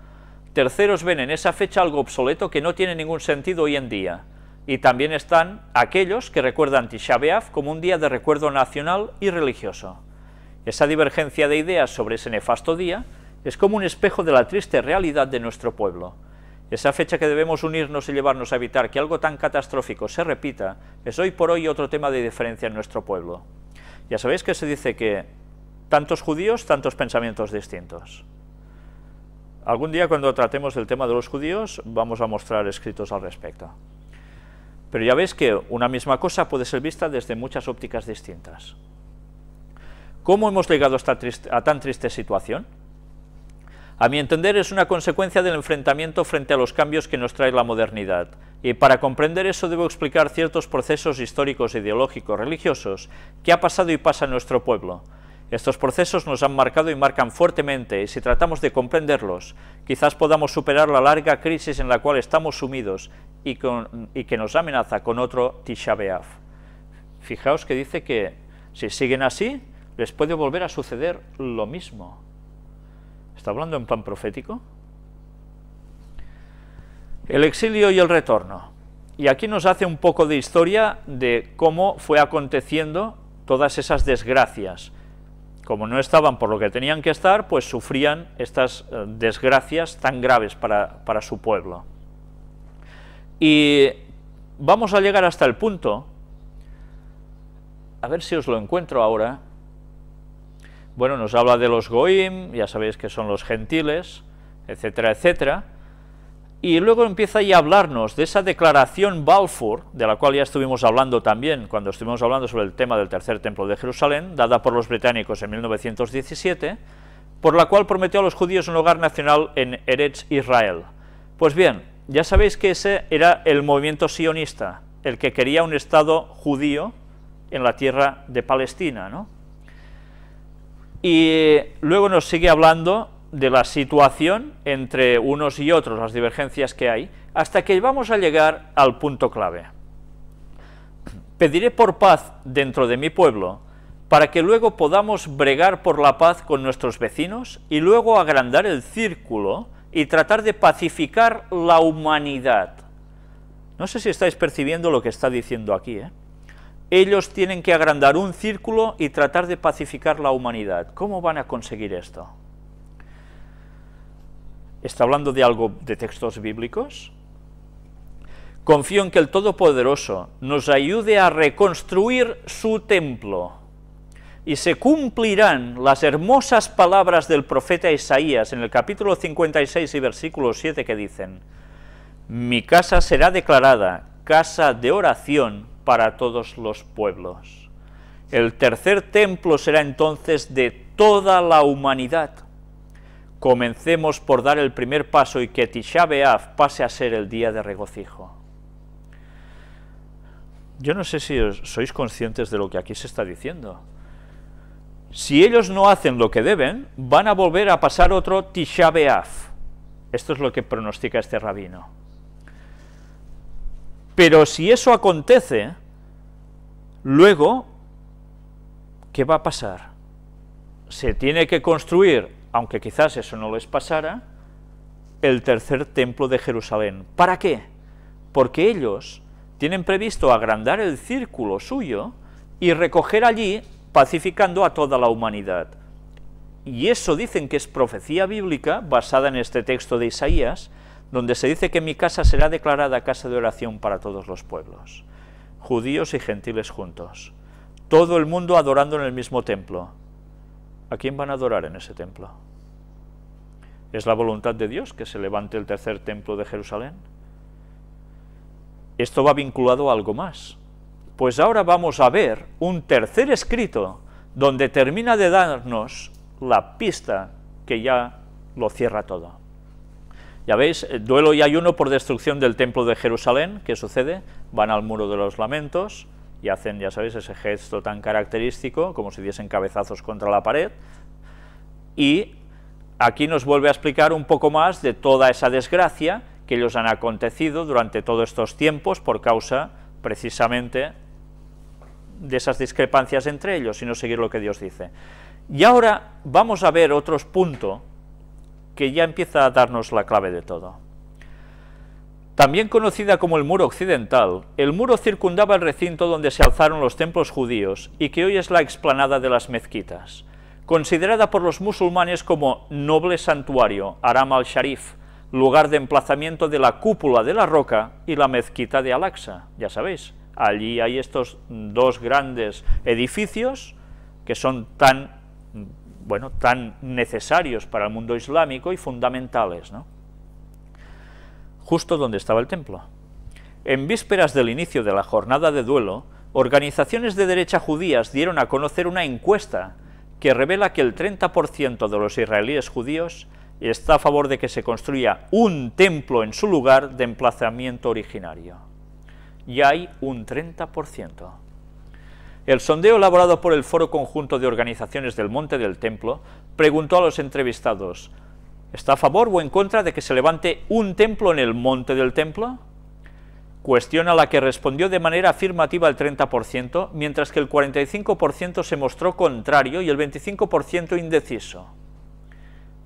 Terceros ven en esa fecha algo obsoleto que no tiene ningún sentido hoy en día. Y también están aquellos que recuerdan Tisha B'Av como un día de recuerdo nacional y religioso. Esa divergencia de ideas sobre ese nefasto día es como un espejo de la triste realidad de nuestro pueblo. Esa fecha que debemos unirnos y llevarnos a evitar que algo tan catastrófico se repita es hoy por hoy otro tema de diferencia en nuestro pueblo. Ya sabéis que se dice que tantos judíos, tantos pensamientos distintos. Algún día cuando tratemos del tema de los judíos vamos a mostrar escritos al respecto. Pero ya veis que una misma cosa puede ser vista desde muchas ópticas distintas. ¿Cómo hemos llegado a tan triste situación? A mi entender es una consecuencia del enfrentamiento frente a los cambios que nos trae la modernidad, y para comprender eso debo explicar ciertos procesos históricos, ideológicos, religiosos que ha pasado y pasa en nuestro pueblo. Estos procesos nos han marcado y marcan fuertemente, y si tratamos de comprenderlos, quizás podamos superar la larga crisis en la cual estamos sumidos y que nos amenaza con otro Tisha B'Av. Fijaos que dice que si siguen así, les puede volver a suceder lo mismo. ¿Está hablando en plan profético? El exilio y el retorno. Y aquí nos hace un poco de historia de cómo fue aconteciendo todas esas desgracias. Como no estaban por lo que tenían que estar, pues sufrían estas desgracias tan graves para su pueblo. Y vamos a llegar hasta el punto, a ver si os lo encuentro ahora. Bueno, nos habla de los goim, ya sabéis que son los gentiles, etcétera, etcétera, y luego empieza ya a hablarnos de esa declaración Balfour, de la cual ya estuvimos hablando también cuando estuvimos hablando sobre el tema del tercer templo de Jerusalén, dada por los británicos en 1917, por la cual prometió a los judíos un hogar nacional en Eretz Israel. Pues bien, ya sabéis que ese era el movimiento sionista, el que quería un estado judío en la tierra de Palestina, ¿no? Y luego nos sigue hablando de la situación entre unos y otros, las divergencias que hay, hasta que vamos a llegar al punto clave. Pediré por paz dentro de mi pueblo, para que luego podamos bregar por la paz con nuestros vecinos y luego agrandar el círculo y tratar de pacificar la humanidad. No sé si estáis percibiendo lo que está diciendo aquí, ¿eh? Ellos tienen que agrandar un círculo y tratar de pacificar la humanidad. ¿Cómo van a conseguir esto? ¿Está hablando de algo de textos bíblicos? Confío en que el Todopoderoso nos ayude a reconstruir su templo y se cumplirán las hermosas palabras del profeta Isaías en el capítulo 56 y versículo 7 que dicen: mi casa será declarada casa de oración para todos los pueblos. El tercer templo será entonces de toda la humanidad. Comencemos por dar el primer paso y que Tisha B'Av pase a ser el día de regocijo. Yo no sé si sois conscientes de lo que aquí se está diciendo. Si ellos no hacen lo que deben, van a volver a pasar otro Tisha B'Av. Esto es lo que pronostica este rabino. Pero si eso acontece, luego, ¿qué va a pasar? Se tiene que construir, aunque quizás eso no les pasara, el tercer templo de Jerusalén. ¿Para qué? Porque ellos tienen previsto agrandar el círculo suyo y recoger allí, pacificando a toda la humanidad. Y eso dicen que es profecía bíblica, basada en este texto de Isaías, donde se dice que mi casa será declarada casa de oración para todos los pueblos. judíos y gentiles juntos. Todo el mundo adorando en el mismo templo. ¿A quién van a adorar en ese templo? ¿Es la voluntad de Dios que se levante el tercer templo de Jerusalén? Esto va vinculado a algo más. Pues ahora vamos a ver un tercer escrito donde termina de darnos la pista que ya lo cierra todo. Ya veis, duelo y ayuno por destrucción del templo de Jerusalén. ¿Qué sucede? Van al muro de los lamentos y hacen, ya sabéis, ese gesto tan característico, como si diesen cabezazos contra la pared, y aquí nos vuelve a explicar un poco más de toda esa desgracia que ellos han acontecido durante todos estos tiempos por causa, precisamente, de esas discrepancias entre ellos y no seguir lo que Dios dice. Y ahora vamos a ver otro punto que ya empieza a darnos la clave de todo. También conocida como el muro occidental, el muro circundaba el recinto donde se alzaron los templos judíos y que hoy es la explanada de las mezquitas, considerada por los musulmanes como noble santuario, Haram al-Sharif, lugar de emplazamiento de la cúpula de la roca y la mezquita de Al-Aqsa. Ya sabéis, allí hay estos dos grandes edificios que son tan necesarios para el mundo islámico y fundamentales, ¿no? Justo donde estaba el templo. En vísperas del inicio de la jornada de duelo, organizaciones de derecha judías dieron a conocer una encuesta que revela que el 30% de los israelíes judíos está a favor de que se construya un templo en su lugar de emplazamiento originario. Y hay un 30%. El sondeo elaborado por el Foro Conjunto de Organizaciones del Monte del Templo preguntó a los entrevistados: ¿está a favor o en contra de que se levante un templo en el Monte del Templo? Cuestión a la que respondió de manera afirmativa el 30%, mientras que el 45% se mostró contrario y el 25% indeciso.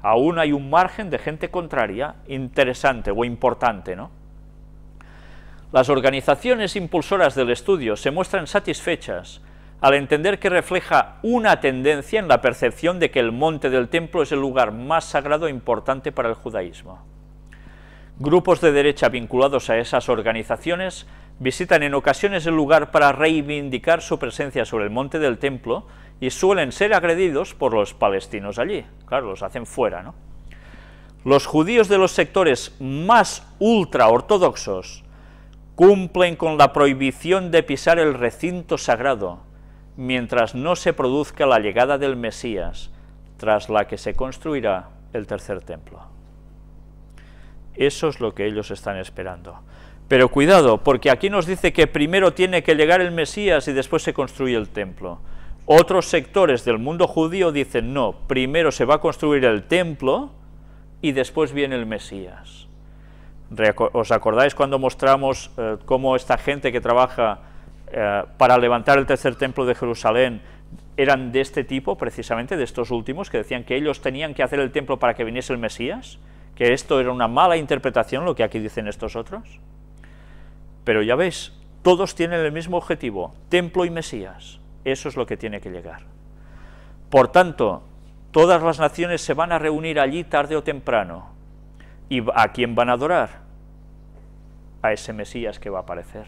Aún hay un margen de gente contraria, interesante o importante, ¿no? Las organizaciones impulsoras del estudio se muestran satisfechas al entender que refleja una tendencia en la percepción de que el monte del templo es el lugar más sagrado e importante para el judaísmo. Grupos de derecha vinculados a esas organizaciones visitan en ocasiones el lugar para reivindicar su presencia sobre el monte del templo y suelen ser agredidos por los palestinos allí. Claro, los hacen fuera, ¿no? Los judíos de los sectores más ultraortodoxos cumplen con la prohibición de pisar el recinto sagrado, mientras no se produzca la llegada del Mesías, tras la que se construirá el tercer templo. Eso es lo que ellos están esperando. Pero cuidado, porque aquí nos dice que primero tiene que llegar el Mesías y después se construye el templo. Otros sectores del mundo judío dicen, no, primero se va a construir el templo y después viene el Mesías. ¿Os acordáis cuando mostramos cómo esta gente que trabaja para levantar el tercer templo de Jerusalén eran de este tipo, precisamente, de estos últimos, que decían que ellos tenían que hacer el templo para que viniese el Mesías? Que esto era una mala interpretación, lo que aquí dicen estos otros. Pero ya veis, todos tienen el mismo objetivo, templo y Mesías. Eso es lo que tiene que llegar. Por tanto, todas las naciones se van a reunir allí tarde o temprano. ¿Y a quién van a adorar? A ese Mesías que va a aparecer.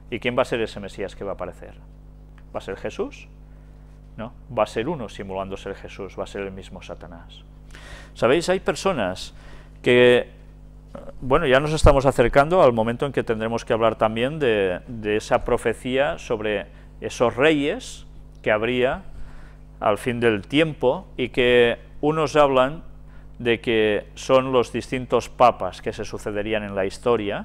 ¿Y quién va a ser ese Mesías que va a aparecer? ¿Va a ser Jesús? No, va a ser uno simulando ser Jesús, va a ser el mismo Satanás. ¿Sabéis? Hay personas que, bueno, ya nos estamos acercando al momento en que tendremos que hablar también de esa profecía sobre esos reyes que habría al fin del tiempo, y que unos hablan de que son los distintos papas que se sucederían en la historia,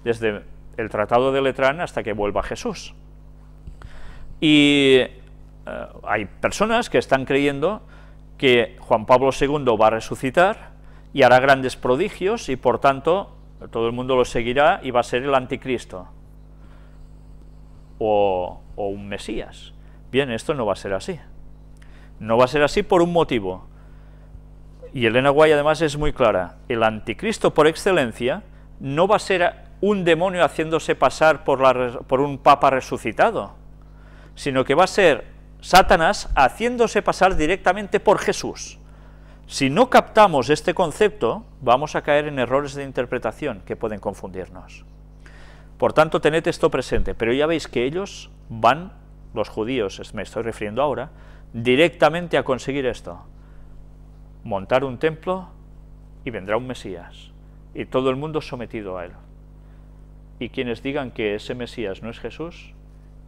desde el Tratado de Letrán hasta que vuelva Jesús. Y hay personas que están creyendo que Juan Pablo II va a resucitar y hará grandes prodigios, y por tanto todo el mundo lo seguirá y va a ser el anticristo o un Mesías. Bien, esto no va a ser así. No va a ser así por un motivo, y Elena White además es muy clara: el anticristo por excelencia no va a ser un demonio haciéndose pasar por un papa resucitado, sino que va a ser Satanás haciéndose pasar directamente por Jesús. Si no captamos este concepto, vamos a caer en errores de interpretación que pueden confundirnos. Por tanto, tened esto presente, pero ya veis que ellos van, los judíos, me estoy refiriendo ahora, directamente a conseguir esto, montar un templo y vendrá un Mesías, y todo el mundo sometido a él. Y quienes digan que ese Mesías no es Jesús,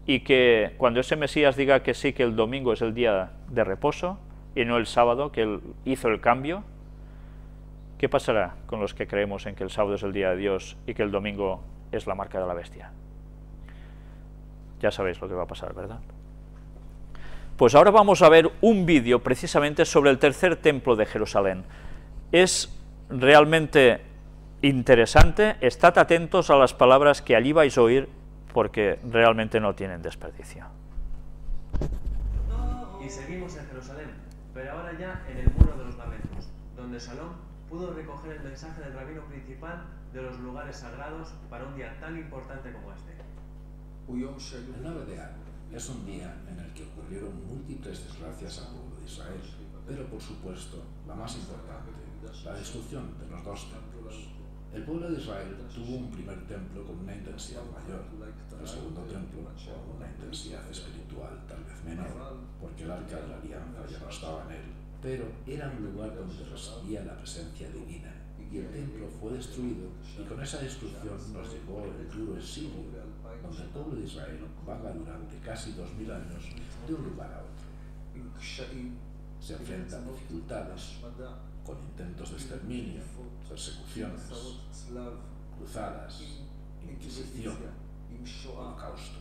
y que cuando ese Mesías diga que sí, que el domingo es el día de reposo, y no el sábado, que él hizo el cambio, ¿qué pasará con los que creemos en que el sábado es el día de Dios y que el domingo es la marca de la bestia? Ya sabéis lo que va a pasar, ¿verdad? Pues ahora vamos a ver un vídeo precisamente sobre el tercer templo de Jerusalén. Es realmente interesante, estad atentos a las palabras que allí vais a oír, porque realmente no tienen desperdicio. Y seguimos en Jerusalén, pero ahora ya en el muro de los lamentos, donde Salom pudo recoger el mensaje del rabino principal de los lugares sagrados para un día tan importante como este. El 9 de Av es un día en el que ocurrieron múltiples desgracias al pueblo de Israel, pero por supuesto, la más importante, la destrucción de los dos templos. El pueblo de Israel tuvo un primer templo con una intensidad mayor, el segundo templo con una intensidad espiritual tal vez menor, porque el arca de la alianza ya no estaba en él, pero era un lugar donde residía la presencia divina, y el templo fue destruido, y con esa destrucción nos llegó el duro exilio, donde el pueblo de Israel vaga durante casi 2000 años de un lugar a otro. Se enfrenta a dificultades, con intentos de exterminio, persecuciones, cruzadas, inquisición, holocausto.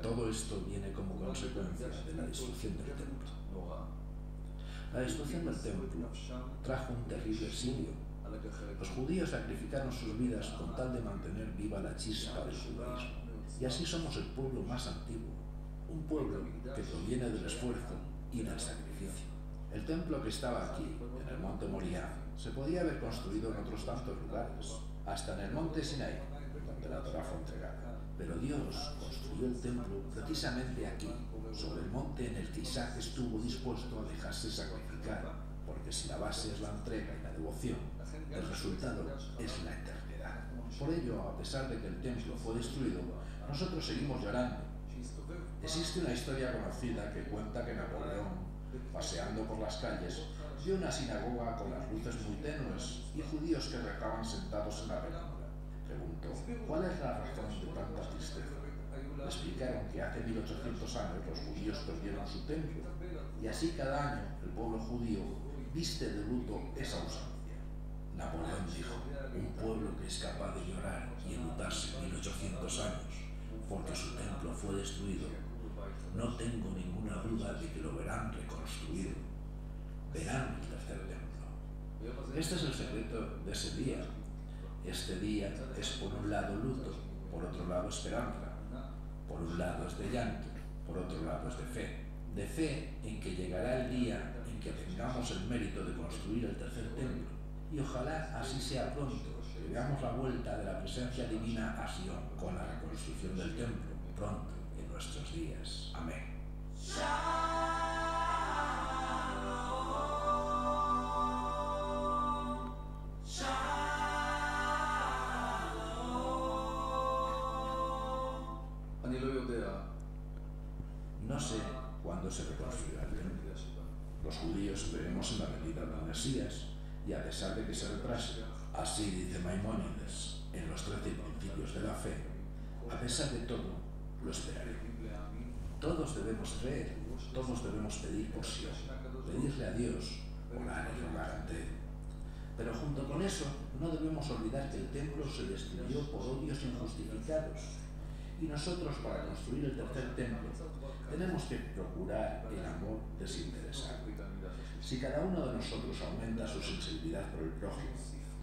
Todo esto viene como consecuencia de la destrucción del templo. La destrucción del templo trajo un terrible exilio. Los judíos sacrificaron sus vidas con tal de mantener viva la chispa del judaísmo. Y así somos el pueblo más antiguo, un pueblo que proviene del esfuerzo y del sacrificio. El templo que estaba aquí, en el monte Moriah, se podía haber construido en otros tantos lugares, hasta en el monte Sinai, donde la Torá fue entregada. Pero Dios construyó el templo precisamente aquí, sobre el monte en el que Isaac estuvo dispuesto a dejarse sacrificar, porque si la base es la entrega y la devoción, el resultado es la eternidad. Por ello, a pesar de que el templo fue destruido, nosotros seguimos llorando. Existe una historia conocida que cuenta que Napoleón, paseando por las calles, vio una sinagoga con las luces muy tenues y judíos que rezaban sentados en la penumbra. Preguntó, ¿cuál es la razón de tanta tristeza? Le explicaron que hace 1800 años los judíos perdieron su templo, y así cada año el pueblo judío viste de luto esa ausencia. Napoleón dijo, un pueblo que es capaz de llorar y enlutarse 1800 años porque su templo fue destruido, no tengo ninguna duda de que lo verán reconstruido. Verán el tercer templo. Este es el secreto de ese día. Este día es por un lado luto, por otro lado esperanza. Por un lado es de llanto, por otro lado es de fe. De fe en que llegará el día en que tengamos el mérito de construir el tercer templo. Y ojalá así sea pronto, que veamos la vuelta de la presencia divina a Sion con la reconstrucción del templo, pronto en nuestros días. Amén. No sé cuándo se reconstruirá el templo. Los judíos creemos en la venida del Mesías, y a pesar de que se retrase, así dice Maimónides en los 13 principios de la fe, a pesar de todo, lo esperaré. Todos debemos creer, todos debemos pedir por Sion, pedirle a Dios, orar y rogar ante Él. Pero junto con eso, no debemos olvidar que el templo se destruyó por odios injustificados, y nosotros, para construir el tercer templo, tenemos que procurar el amor desinteresado. Si cada uno de nosotros aumenta su sensibilidad por el prójimo,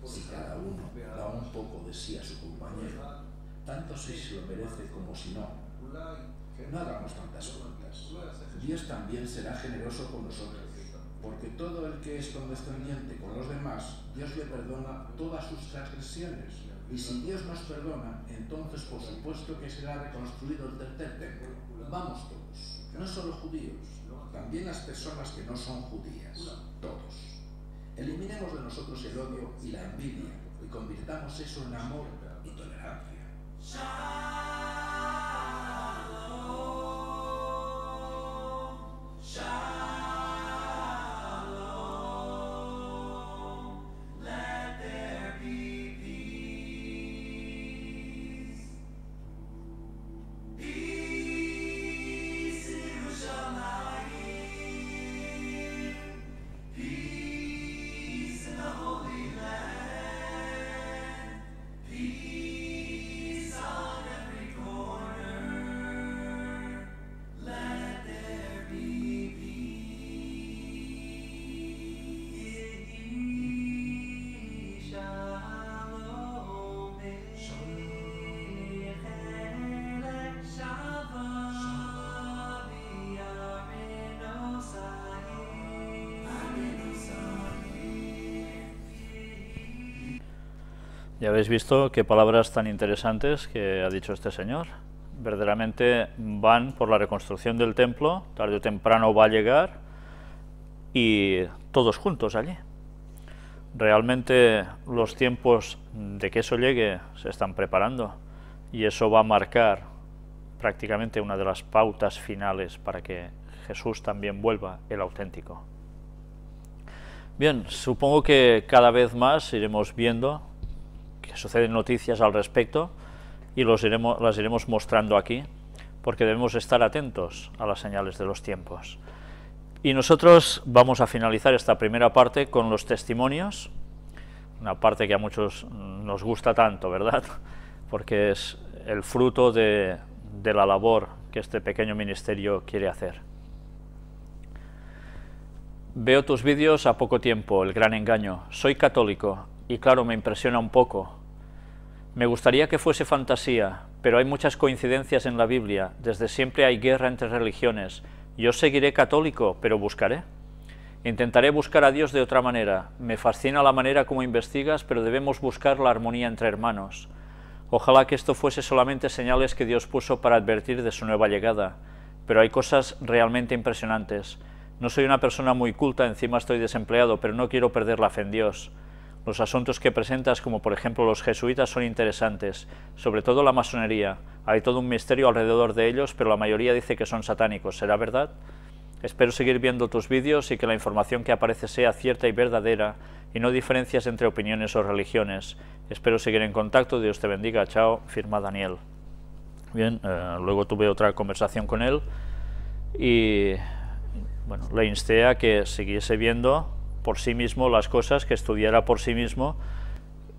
si cada uno da un poco de sí a su compañero, tanto si se lo merece como si no, no hagamos tantas cuentas. Dios también será generoso con nosotros, porque todo el que es condescendiente con los demás, Dios le perdona todas sus transgresiones. Y si Dios nos perdona, entonces por supuesto que será reconstruido el tercer templo. Vamos todos, no solo judíos, también las personas que no son judías, todos. Eliminemos de nosotros el odio y la envidia y convirtamos eso en amor y tolerancia. Ya habéis visto qué palabras tan interesantes que ha dicho este señor. Verdaderamente van por la reconstrucción del templo, tarde o temprano va a llegar, y todos juntos allí. Realmente los tiempos de que eso llegue se están preparando, y eso va a marcar prácticamente una de las pautas finales para que Jesús también vuelva, el auténtico. Bien, supongo que cada vez más iremos viendo que suceden noticias al respecto y las iremos mostrando aquí, porque debemos estar atentos a las señales de los tiempos. Y nosotros vamos a finalizar esta primera parte con los testimonios, una parte que a muchos nos gusta tanto, ¿verdad? Porque es el fruto de la labor que este pequeño ministerio quiere hacer. Veo tus vídeos a poco tiempo, el gran engaño. Soy católico y claro, me impresiona un poco. Me gustaría que fuese fantasía, pero hay muchas coincidencias en la Biblia. Desde siempre hay guerra entre religiones. Yo seguiré católico, pero buscaré. Intentaré buscar a Dios de otra manera. Me fascina la manera como investigas, pero debemos buscar la armonía entre hermanos. Ojalá que esto fuese solamente señales que Dios puso para advertir de su nueva llegada. Pero hay cosas realmente impresionantes. No soy una persona muy culta, encima estoy desempleado, pero no quiero perder la fe en Dios. Los asuntos que presentas, como por ejemplo los jesuitas, son interesantes, sobre todo la masonería. Hay todo un misterio alrededor de ellos, pero la mayoría dice que son satánicos. ¿Será verdad? Espero seguir viendo tus vídeos y que la información que aparece sea cierta y verdadera, y no diferencias entre opiniones o religiones. Espero seguir en contacto. Dios te bendiga. Chao. Firma Daniel. Bien, luego tuve otra conversación con él y bueno, le insté a que siguiese viendo por sí mismo las cosas, que estudiara por sí mismo.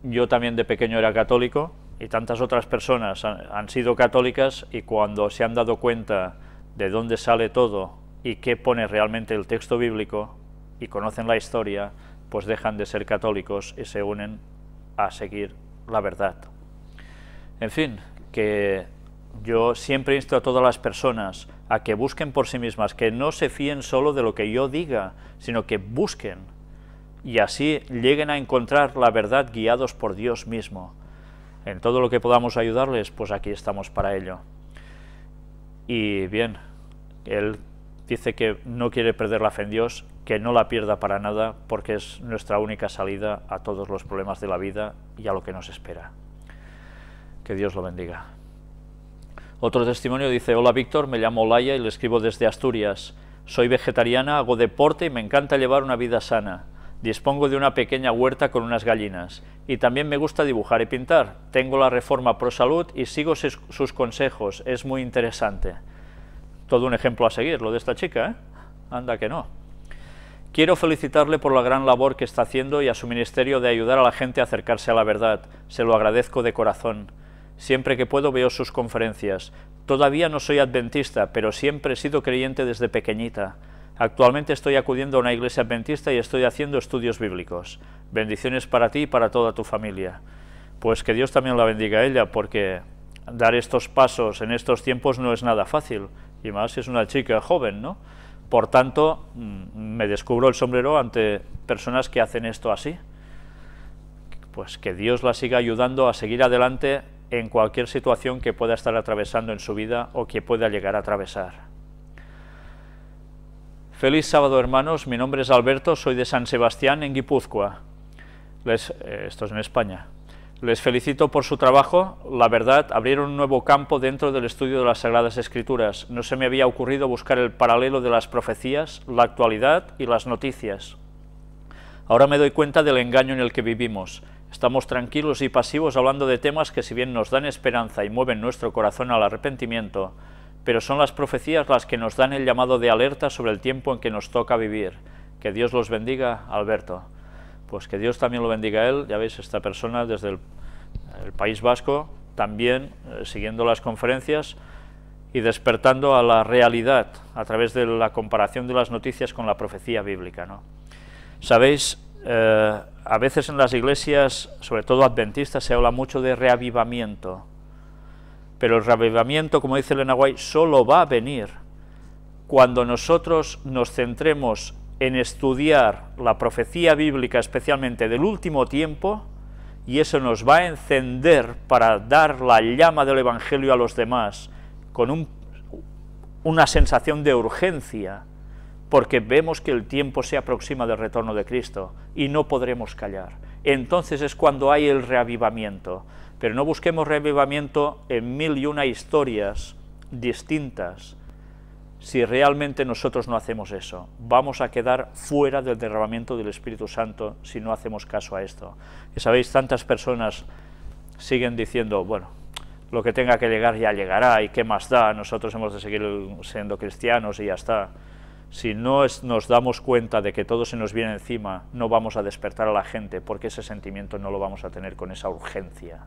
Yo también de pequeño era católico y tantas otras personas han sido católicas, y cuando se han dado cuenta de dónde sale todo y qué pone realmente el texto bíblico y conocen la historia, pues dejan de ser católicos y se unen a seguir la verdad. En fin, que yo siempre insto a todas las personas a que busquen por sí mismas, que no se fíen solo de lo que yo diga, sino que busquen y así lleguen a encontrar la verdad guiados por Dios mismo. En todo lo que podamos ayudarles, pues aquí estamos para ello. Y bien, él dice que no quiere perder la fe en Dios, que no la pierda para nada, porque es nuestra única salida a todos los problemas de la vida y a lo que nos espera. Que Dios lo bendiga. Otro testimonio dice: hola Víctor, me llamo Olaya y le escribo desde Asturias. Soy vegetariana, hago deporte y me encanta llevar una vida sana. Dispongo de una pequeña huerta con unas gallinas. Y también me gusta dibujar y pintar. Tengo la Reforma Pro Salud y sigo sus consejos. Es muy interesante. Todo un ejemplo a seguir, lo de esta chica, ¿eh? Anda que no. Quiero felicitarle por la gran labor que está haciendo y a su ministerio de ayudar a la gente a acercarse a la verdad. Se lo agradezco de corazón. Siempre que puedo veo sus conferencias. Todavía no soy adventista, pero siempre he sido creyente desde pequeñita. Actualmente estoy acudiendo a una iglesia adventista y estoy haciendo estudios bíblicos. Bendiciones para ti y para toda tu familia. Pues que Dios también la bendiga a ella, porque dar estos pasos en estos tiempos no es nada fácil, y más si es una chica joven, ¿no? Por tanto, me descubro el sombrero ante personas que hacen esto así. Pues que Dios la siga ayudando a seguir adelante en cualquier situación que pueda estar atravesando en su vida o que pueda llegar a atravesar. Feliz sábado, hermanos. Mi nombre es Alberto, soy de San Sebastián, en Guipúzcoa. Esto es en España. Les felicito por su trabajo. La verdad, abrieron un nuevo campo dentro del estudio de las Sagradas Escrituras. No se me había ocurrido buscar el paralelo de las profecías, la actualidad y las noticias. Ahora me doy cuenta del engaño en el que vivimos. Estamos tranquilos y pasivos hablando de temas que, si bien nos dan esperanza y mueven nuestro corazón al arrepentimiento, pero son las profecías las que nos dan el llamado de alerta sobre el tiempo en que nos toca vivir. Que Dios los bendiga, Alberto. Pues que Dios también lo bendiga a él. Ya veis, esta persona desde el País Vasco, también siguiendo las conferencias y despertando a la realidad a través de la comparación de las noticias con la profecía bíblica, ¿no? Sabéis, a veces en las iglesias, sobre todo adventistas, se habla mucho de reavivamiento, pero el reavivamiento, como dice Elena White, solo va a venir cuando nosotros nos centremos en estudiar la profecía bíblica, especialmente del último tiempo, y eso nos va a encender para dar la llama del Evangelio a los demás, con una sensación de urgencia, porque vemos que el tiempo se aproxima del retorno de Cristo, y no podremos callar. Entonces es cuando hay el reavivamiento, pero no busquemos reavivamiento en 1001 historias distintas. Si realmente nosotros no hacemos eso, vamos a quedar fuera del derramamiento del Espíritu Santo si no hacemos caso a esto. Y sabéis, tantas personas siguen diciendo, bueno, lo que tenga que llegar ya llegará, y qué más da, nosotros hemos de seguir siendo cristianos y ya está. Si no nos damos cuenta de que todo se nos viene encima, no vamos a despertar a la gente, porque ese sentimiento no lo vamos a tener con esa urgencia.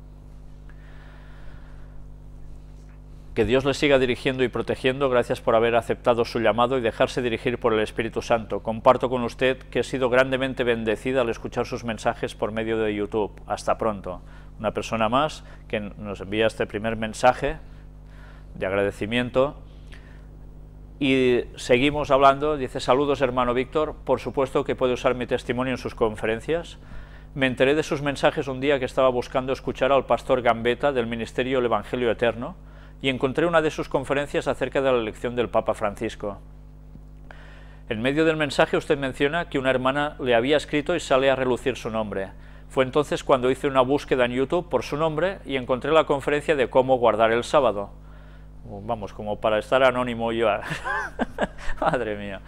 Que Dios les siga dirigiendo y protegiendo. Gracias por haber aceptado su llamado y dejarse dirigir por el Espíritu Santo. Comparto con usted que he sido grandemente bendecida al escuchar sus mensajes por medio de YouTube. Hasta pronto. Una persona más que nos envía este primer mensaje de agradecimiento. Y seguimos hablando. Dice: saludos, hermano Víctor. Por supuesto que puede usar mi testimonio en sus conferencias. Me enteré de sus mensajes un día que estaba buscando escuchar al pastor Gambetta del Ministerio El Evangelio Eterno, y encontré una de sus conferencias acerca de la elección del Papa Francisco. En medio del mensaje usted menciona que una hermana le había escrito y sale a relucir su nombre. Fue entonces cuando hice una búsqueda en YouTube por su nombre y encontré la conferencia de cómo guardar el sábado. Vamos, como para estar anónimo yo. Madre mía.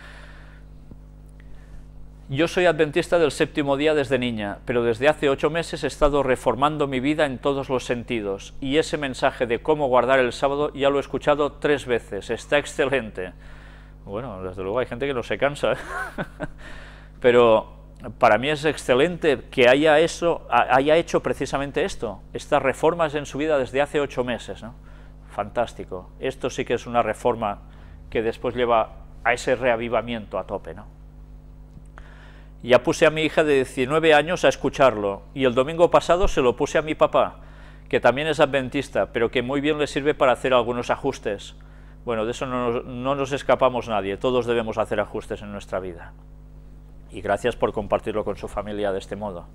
Yo soy adventista del séptimo día desde niña, pero desde hace 8 meses he estado reformando mi vida en todos los sentidos, y ese mensaje de cómo guardar el sábado ya lo he escuchado 3 veces, está excelente. Bueno, desde luego hay gente que no se cansa, ¿eh? Pero para mí es excelente que haya hecho precisamente esto, estas reformas en su vida desde hace 8 meses, ¿no? Fantástico. Esto sí que es una reforma que después lleva a ese reavivamiento a tope, ¿no? Ya puse a mi hija de 19 años a escucharlo, y el domingo pasado se lo puse a mi papá, que también es adventista, pero que muy bien le sirve para hacer algunos ajustes. Bueno, de eso no nos escapamos nadie, todos debemos hacer ajustes en nuestra vida. Y gracias por compartirlo con su familia de este modo.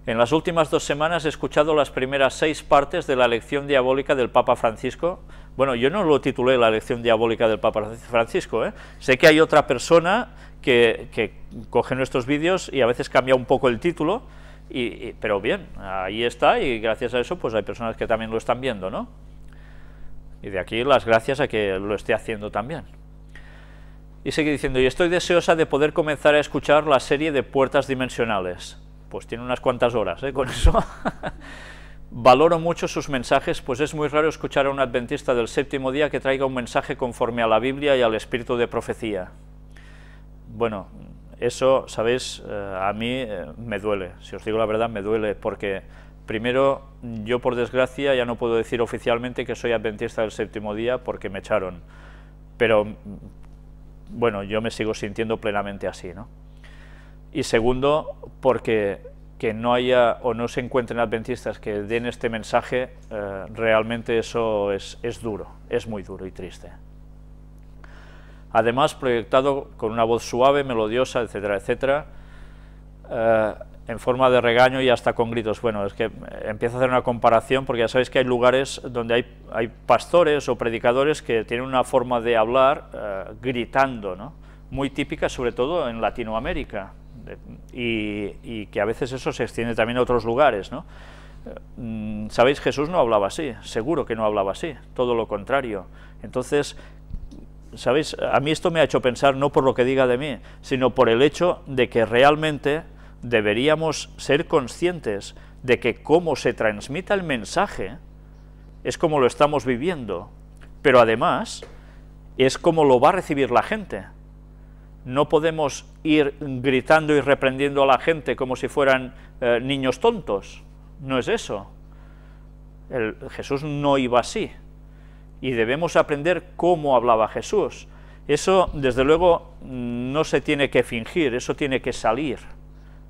En las últimas 2 semanas he escuchado las primeras 6 partes de la lección diabólica del Papa Francisco. Bueno, yo no lo titulé la lección diabólica del Papa Francisco, ¿eh? Sé que hay otra persona que coge nuestros vídeos y a veces cambia un poco el título, pero bien, ahí está, y gracias a eso pues hay personas que también lo están viendo, ¿no? Y de aquí las gracias a que lo esté haciendo también. Y sigue diciendo: y estoy deseosa de poder comenzar a escuchar la serie de Puertas Dimensionales. Pues tiene unas cuantas horas, ¿eh? Con eso. Valoro mucho sus mensajes, pues es muy raro escuchar a un adventista del séptimo día que traiga un mensaje conforme a la Biblia y al espíritu de profecía. Bueno, eso, ¿sabéis? A mí me duele, si os digo la verdad, me duele, porque primero, yo por desgracia ya no puedo decir oficialmente que soy adventista del séptimo día porque me echaron, pero bueno, yo me sigo sintiendo plenamente así, ¿no? Y segundo, porque que no haya o no se encuentren adventistas que den este mensaje, realmente eso es duro, es muy duro y triste. Además, proyectado con una voz suave, melodiosa, etcétera, etcétera, en forma de regaño y hasta con gritos. Bueno, es que empiezo a hacer una comparación, porque ya sabéis que hay lugares donde hay pastores o predicadores que tienen una forma de hablar gritando, ¿no? Muy típica, sobre todo en Latinoamérica, y que a veces eso se extiende también a otros lugares, ¿no? ¿Sabéis? Jesús no hablaba así, seguro que no hablaba así, todo lo contrario. Entonces, ¿sabéis? A mí esto me ha hecho pensar, no por lo que diga de mí, sino por el hecho de que realmente deberíamos ser conscientes de que cómo se transmita el mensaje es como lo estamos viviendo, pero además es como lo va a recibir la gente. No podemos ir gritando y reprendiendo a la gente como si fueran niños tontos, no es eso. Jesús no iba así, y debemos aprender cómo hablaba Jesús. Eso, desde luego, no se tiene que fingir, eso tiene que salir,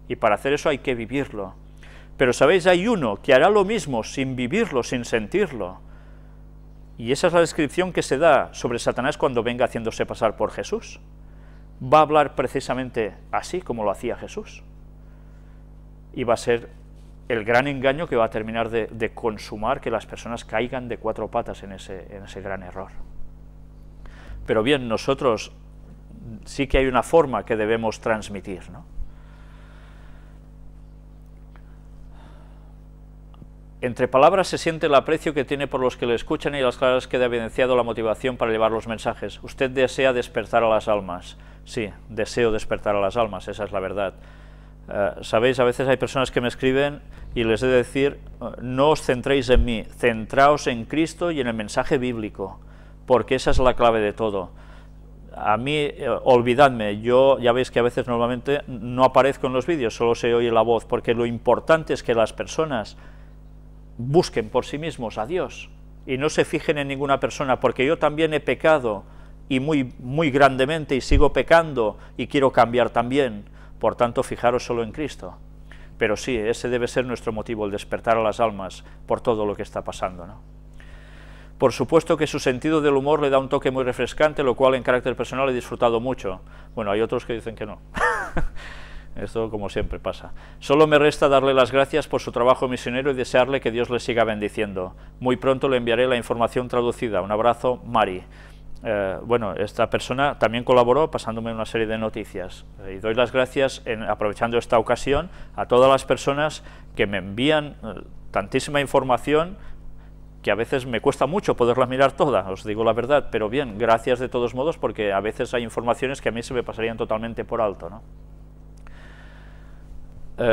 y para hacer eso hay que vivirlo. Pero, ¿sabéis? Hay uno que hará lo mismo sin vivirlo, sin sentirlo, y esa es la descripción que se da sobre Satanás cuando venga haciéndose pasar por Jesús. Va a hablar precisamente así como lo hacía Jesús, y va a ser el gran engaño que va a terminar de consumar que las personas caigan de cuatro patas en ese gran error. Pero bien, nosotros sí que hay una forma que debemos transmitir, ¿no? Entre palabras se siente el aprecio que tiene por los que le escuchan y las claras que ha evidenciado la motivación para llevar los mensajes. Usted desea despertar a las almas. Sí, deseo despertar a las almas, esa es la verdad. Sabéis, a veces hay personas que me escriben y les he de decir, no os centréis en mí, centraos en Cristo y en el mensaje bíblico, porque esa es la clave de todo. A mí, olvidadme, yo ya veis que a veces normalmente no aparezco en los vídeos, solo se oye la voz, porque lo importante es que las personas busquen por sí mismos a Dios y no se fijen en ninguna persona, porque yo también he pecado y muy grandemente, y sigo pecando y quiero cambiar también. Por tanto, fijaros solo en Cristo. Pero sí, ese debe ser nuestro motivo, el despertar a las almas por todo lo que está pasando, ¿no? Por supuesto que su sentido del humor le da un toque muy refrescante, lo cual en carácter personal he disfrutado mucho. Bueno, hay otros que dicen que no. Esto como siempre pasa. Solo me resta darle las gracias por su trabajo misionero y desearle que Dios le siga bendiciendo. Muy pronto le enviaré la información traducida. Un abrazo, Mari. Bueno, esta persona también colaboró pasándome una serie de noticias, y doy las gracias, aprovechando esta ocasión, a todas las personas que me envían tantísima información que a veces me cuesta mucho poderla mirar toda, os digo la verdad, pero bien, gracias de todos modos, porque a veces hay informaciones que a mí se me pasarían totalmente por alto, ¿no?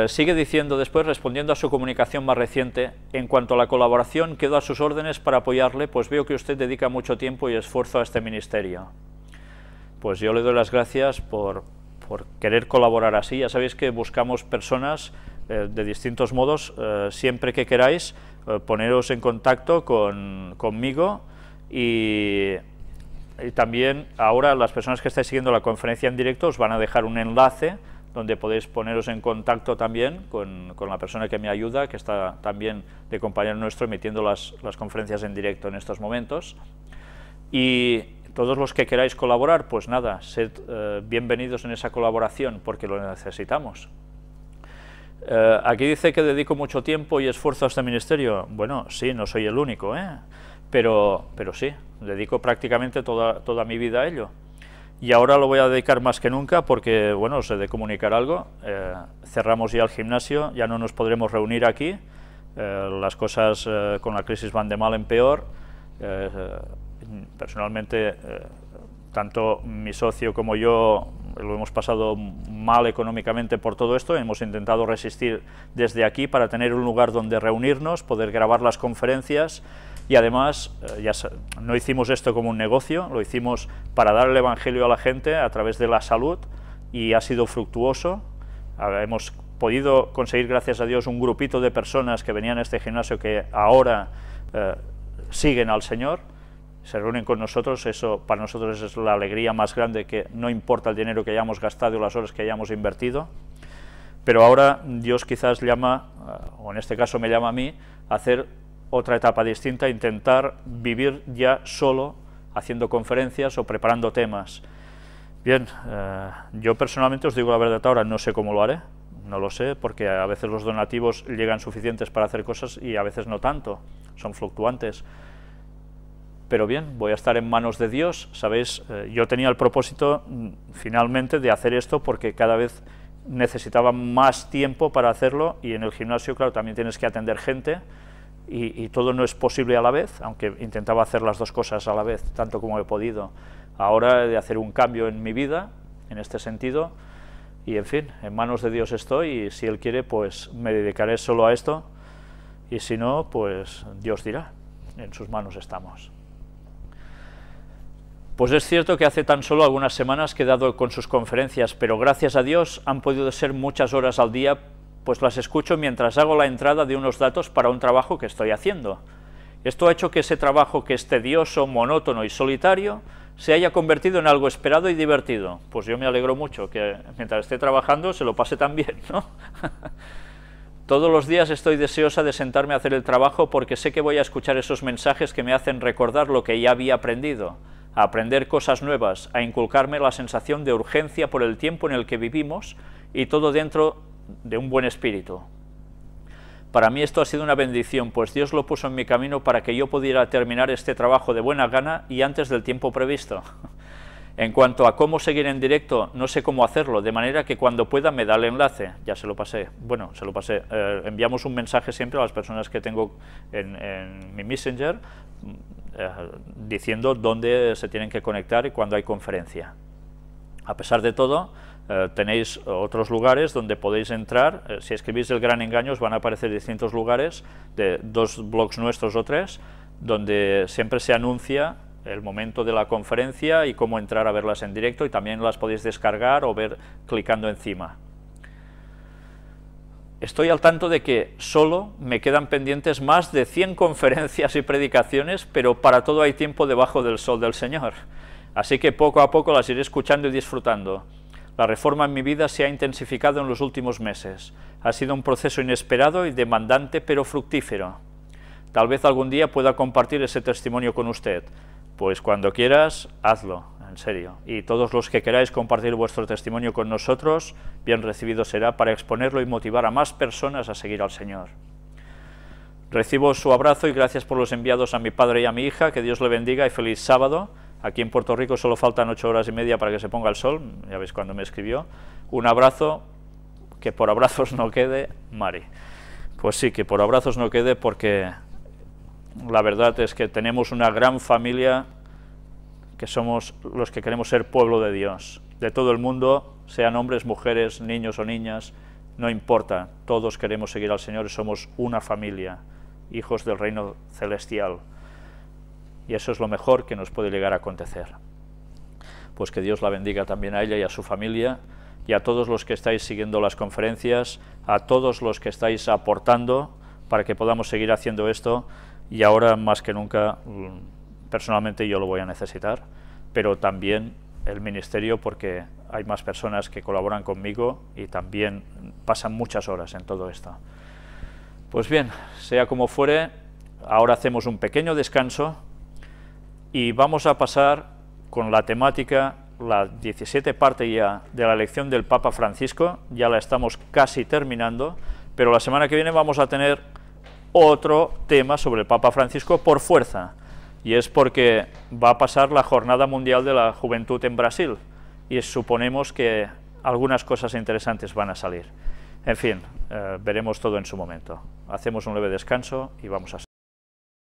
Sigue diciendo después, respondiendo a su comunicación más reciente, en cuanto a la colaboración, quedo a sus órdenes para apoyarle, pues veo que usted dedica mucho tiempo y esfuerzo a este ministerio. Pues yo le doy las gracias por querer colaborar así. Ya sabéis que buscamos personas de distintos modos. Siempre que queráis, poneros en contacto conmigo, y también ahora las personas que estáis siguiendo la conferencia en directo os van a dejar un enlace donde podéis poneros en contacto también con la persona que me ayuda, que está también de compañero nuestro emitiendo las conferencias en directo en estos momentos. Y todos los que queráis colaborar, pues nada, sed bienvenidos en esa colaboración, porque lo necesitamos. Aquí dice que dedico mucho tiempo y esfuerzo a este ministerio. Bueno, sí, no soy el único, pero sí, dedico prácticamente toda mi vida a ello. Y ahora lo voy a dedicar más que nunca porque, bueno, os he de comunicar algo, cerramos ya el gimnasio, ya no nos podremos reunir aquí, las cosas con la crisis van de mal en peor, personalmente, tanto mi socio como yo lo hemos pasado mal económicamente por todo esto, hemos intentado resistir desde aquí para tener un lugar donde reunirnos, poder grabar las conferencias. Y además, no hicimos esto como un negocio, lo hicimos para dar el Evangelio a la gente a través de la salud, y ha sido fructuoso. Hemos podido conseguir, gracias a Dios, un grupito de personas que venían a este gimnasio que ahora siguen al Señor, se reúnen con nosotros. Eso para nosotros es la alegría más grande, que no importa el dinero que hayamos gastado o las horas que hayamos invertido, pero ahora Dios quizás llama, o en este caso me llama a mí, a hacer otra etapa distinta, intentar vivir ya solo haciendo conferencias o preparando temas. Bien, yo personalmente os digo la verdad ahora, no sé cómo lo haré, no lo sé, porque a veces los donativos llegan suficientes para hacer cosas y a veces no tanto, son fluctuantes. Pero bien, voy a estar en manos de Dios. Sabéis, yo tenía el propósito finalmente de hacer esto porque cada vez necesitaba más tiempo para hacerlo, y en el gimnasio, claro, también tienes que atender gente, y todo no es posible a la vez, aunque intentaba hacer las dos cosas a la vez, tanto como he podido. Ahora he de hacer un cambio en mi vida, en este sentido, y en fin, en manos de Dios estoy, y si Él quiere, pues me dedicaré solo a esto, y si no, pues Dios dirá, en sus manos estamos. Pues es cierto que hace tan solo algunas semanas que he dado con sus conferencias, pero gracias a Dios han podido ser muchas horas al día, pues las escucho mientras hago la entrada de unos datos para un trabajo que estoy haciendo. Esto ha hecho que ese trabajo, que es tedioso, monótono y solitario, se haya convertido en algo esperado y divertido. Pues yo me alegro mucho que mientras esté trabajando se lo pase tan bien, ¿no? Todos los días estoy deseosa de sentarme a hacer el trabajo, porque sé que voy a escuchar esos mensajes que me hacen recordar lo que ya había aprendido, a aprender cosas nuevas, a inculcarme la sensación de urgencia por el tiempo en el que vivimos, y todo dentro de un buen espíritu. Para mí esto ha sido una bendición, pues Dios lo puso en mi camino para que yo pudiera terminar este trabajo de buena gana y antes del tiempo previsto. En cuanto a cómo seguir en directo, no sé cómo hacerlo, de manera que cuando pueda me da el enlace. Ya se lo pasé, bueno, se lo pasé. Enviamos un mensaje siempre a las personas que tengo en mi Messenger, diciendo dónde se tienen que conectar y cuándo hay conferencia. A pesar de todo, tenéis otros lugares donde podéis entrar. Si escribís El Gran Engaño os van a aparecer distintos lugares, de 2 blogs nuestros o 3, donde siempre se anuncia el momento de la conferencia y cómo entrar a verlas en directo, y también las podéis descargar o ver clicando encima. Estoy al tanto de que solo me quedan pendientes más de 100 conferencias y predicaciones, pero para todo hay tiempo debajo del sol del Señor. Así que poco a poco las iré escuchando y disfrutando. La reforma en mi vida se ha intensificado en los últimos meses. Ha sido un proceso inesperado y demandante, pero fructífero. Tal vez algún día pueda compartir ese testimonio con usted. Pues cuando quieras, hazlo, en serio. Y todos los que queráis compartir vuestro testimonio con nosotros, bien recibido será, para exponerlo y motivar a más personas a seguir al Señor. Recibo su abrazo y gracias por los enviados a mi padre y a mi hija. Que Dios le bendiga y feliz sábado. Aquí en Puerto Rico solo faltan 8 horas y media para que se ponga el sol, ya veis cuando me escribió. Un abrazo, que por abrazos no quede, Mari. Pues sí, que por abrazos no quede, porque la verdad es que tenemos una gran familia, que somos los que queremos ser pueblo de Dios, de todo el mundo, sean hombres, mujeres, niños o niñas, no importa, todos queremos seguir al Señor y somos una familia, hijos del reino celestial. Y eso es lo mejor que nos puede llegar a acontecer. Pues que Dios la bendiga también a ella y a su familia, y a todos los que estáis siguiendo las conferencias, a todos los que estáis aportando para que podamos seguir haciendo esto, y ahora más que nunca, personalmente yo lo voy a necesitar, pero también el ministerio, porque hay más personas que colaboran conmigo y también pasan muchas horas en todo esto. Pues bien, sea como fuere, ahora hacemos un pequeño descanso, y vamos a pasar con la temática, la 17 parte ya de la lección del Papa Francisco. Ya la estamos casi terminando, pero la semana que viene vamos a tener otro tema sobre el Papa Francisco por fuerza, y es porque va a pasar la Jornada Mundial de la Juventud en Brasil, y suponemos que algunas cosas interesantes van a salir. En fin, veremos todo en su momento. Hacemos un leve descanso y vamos a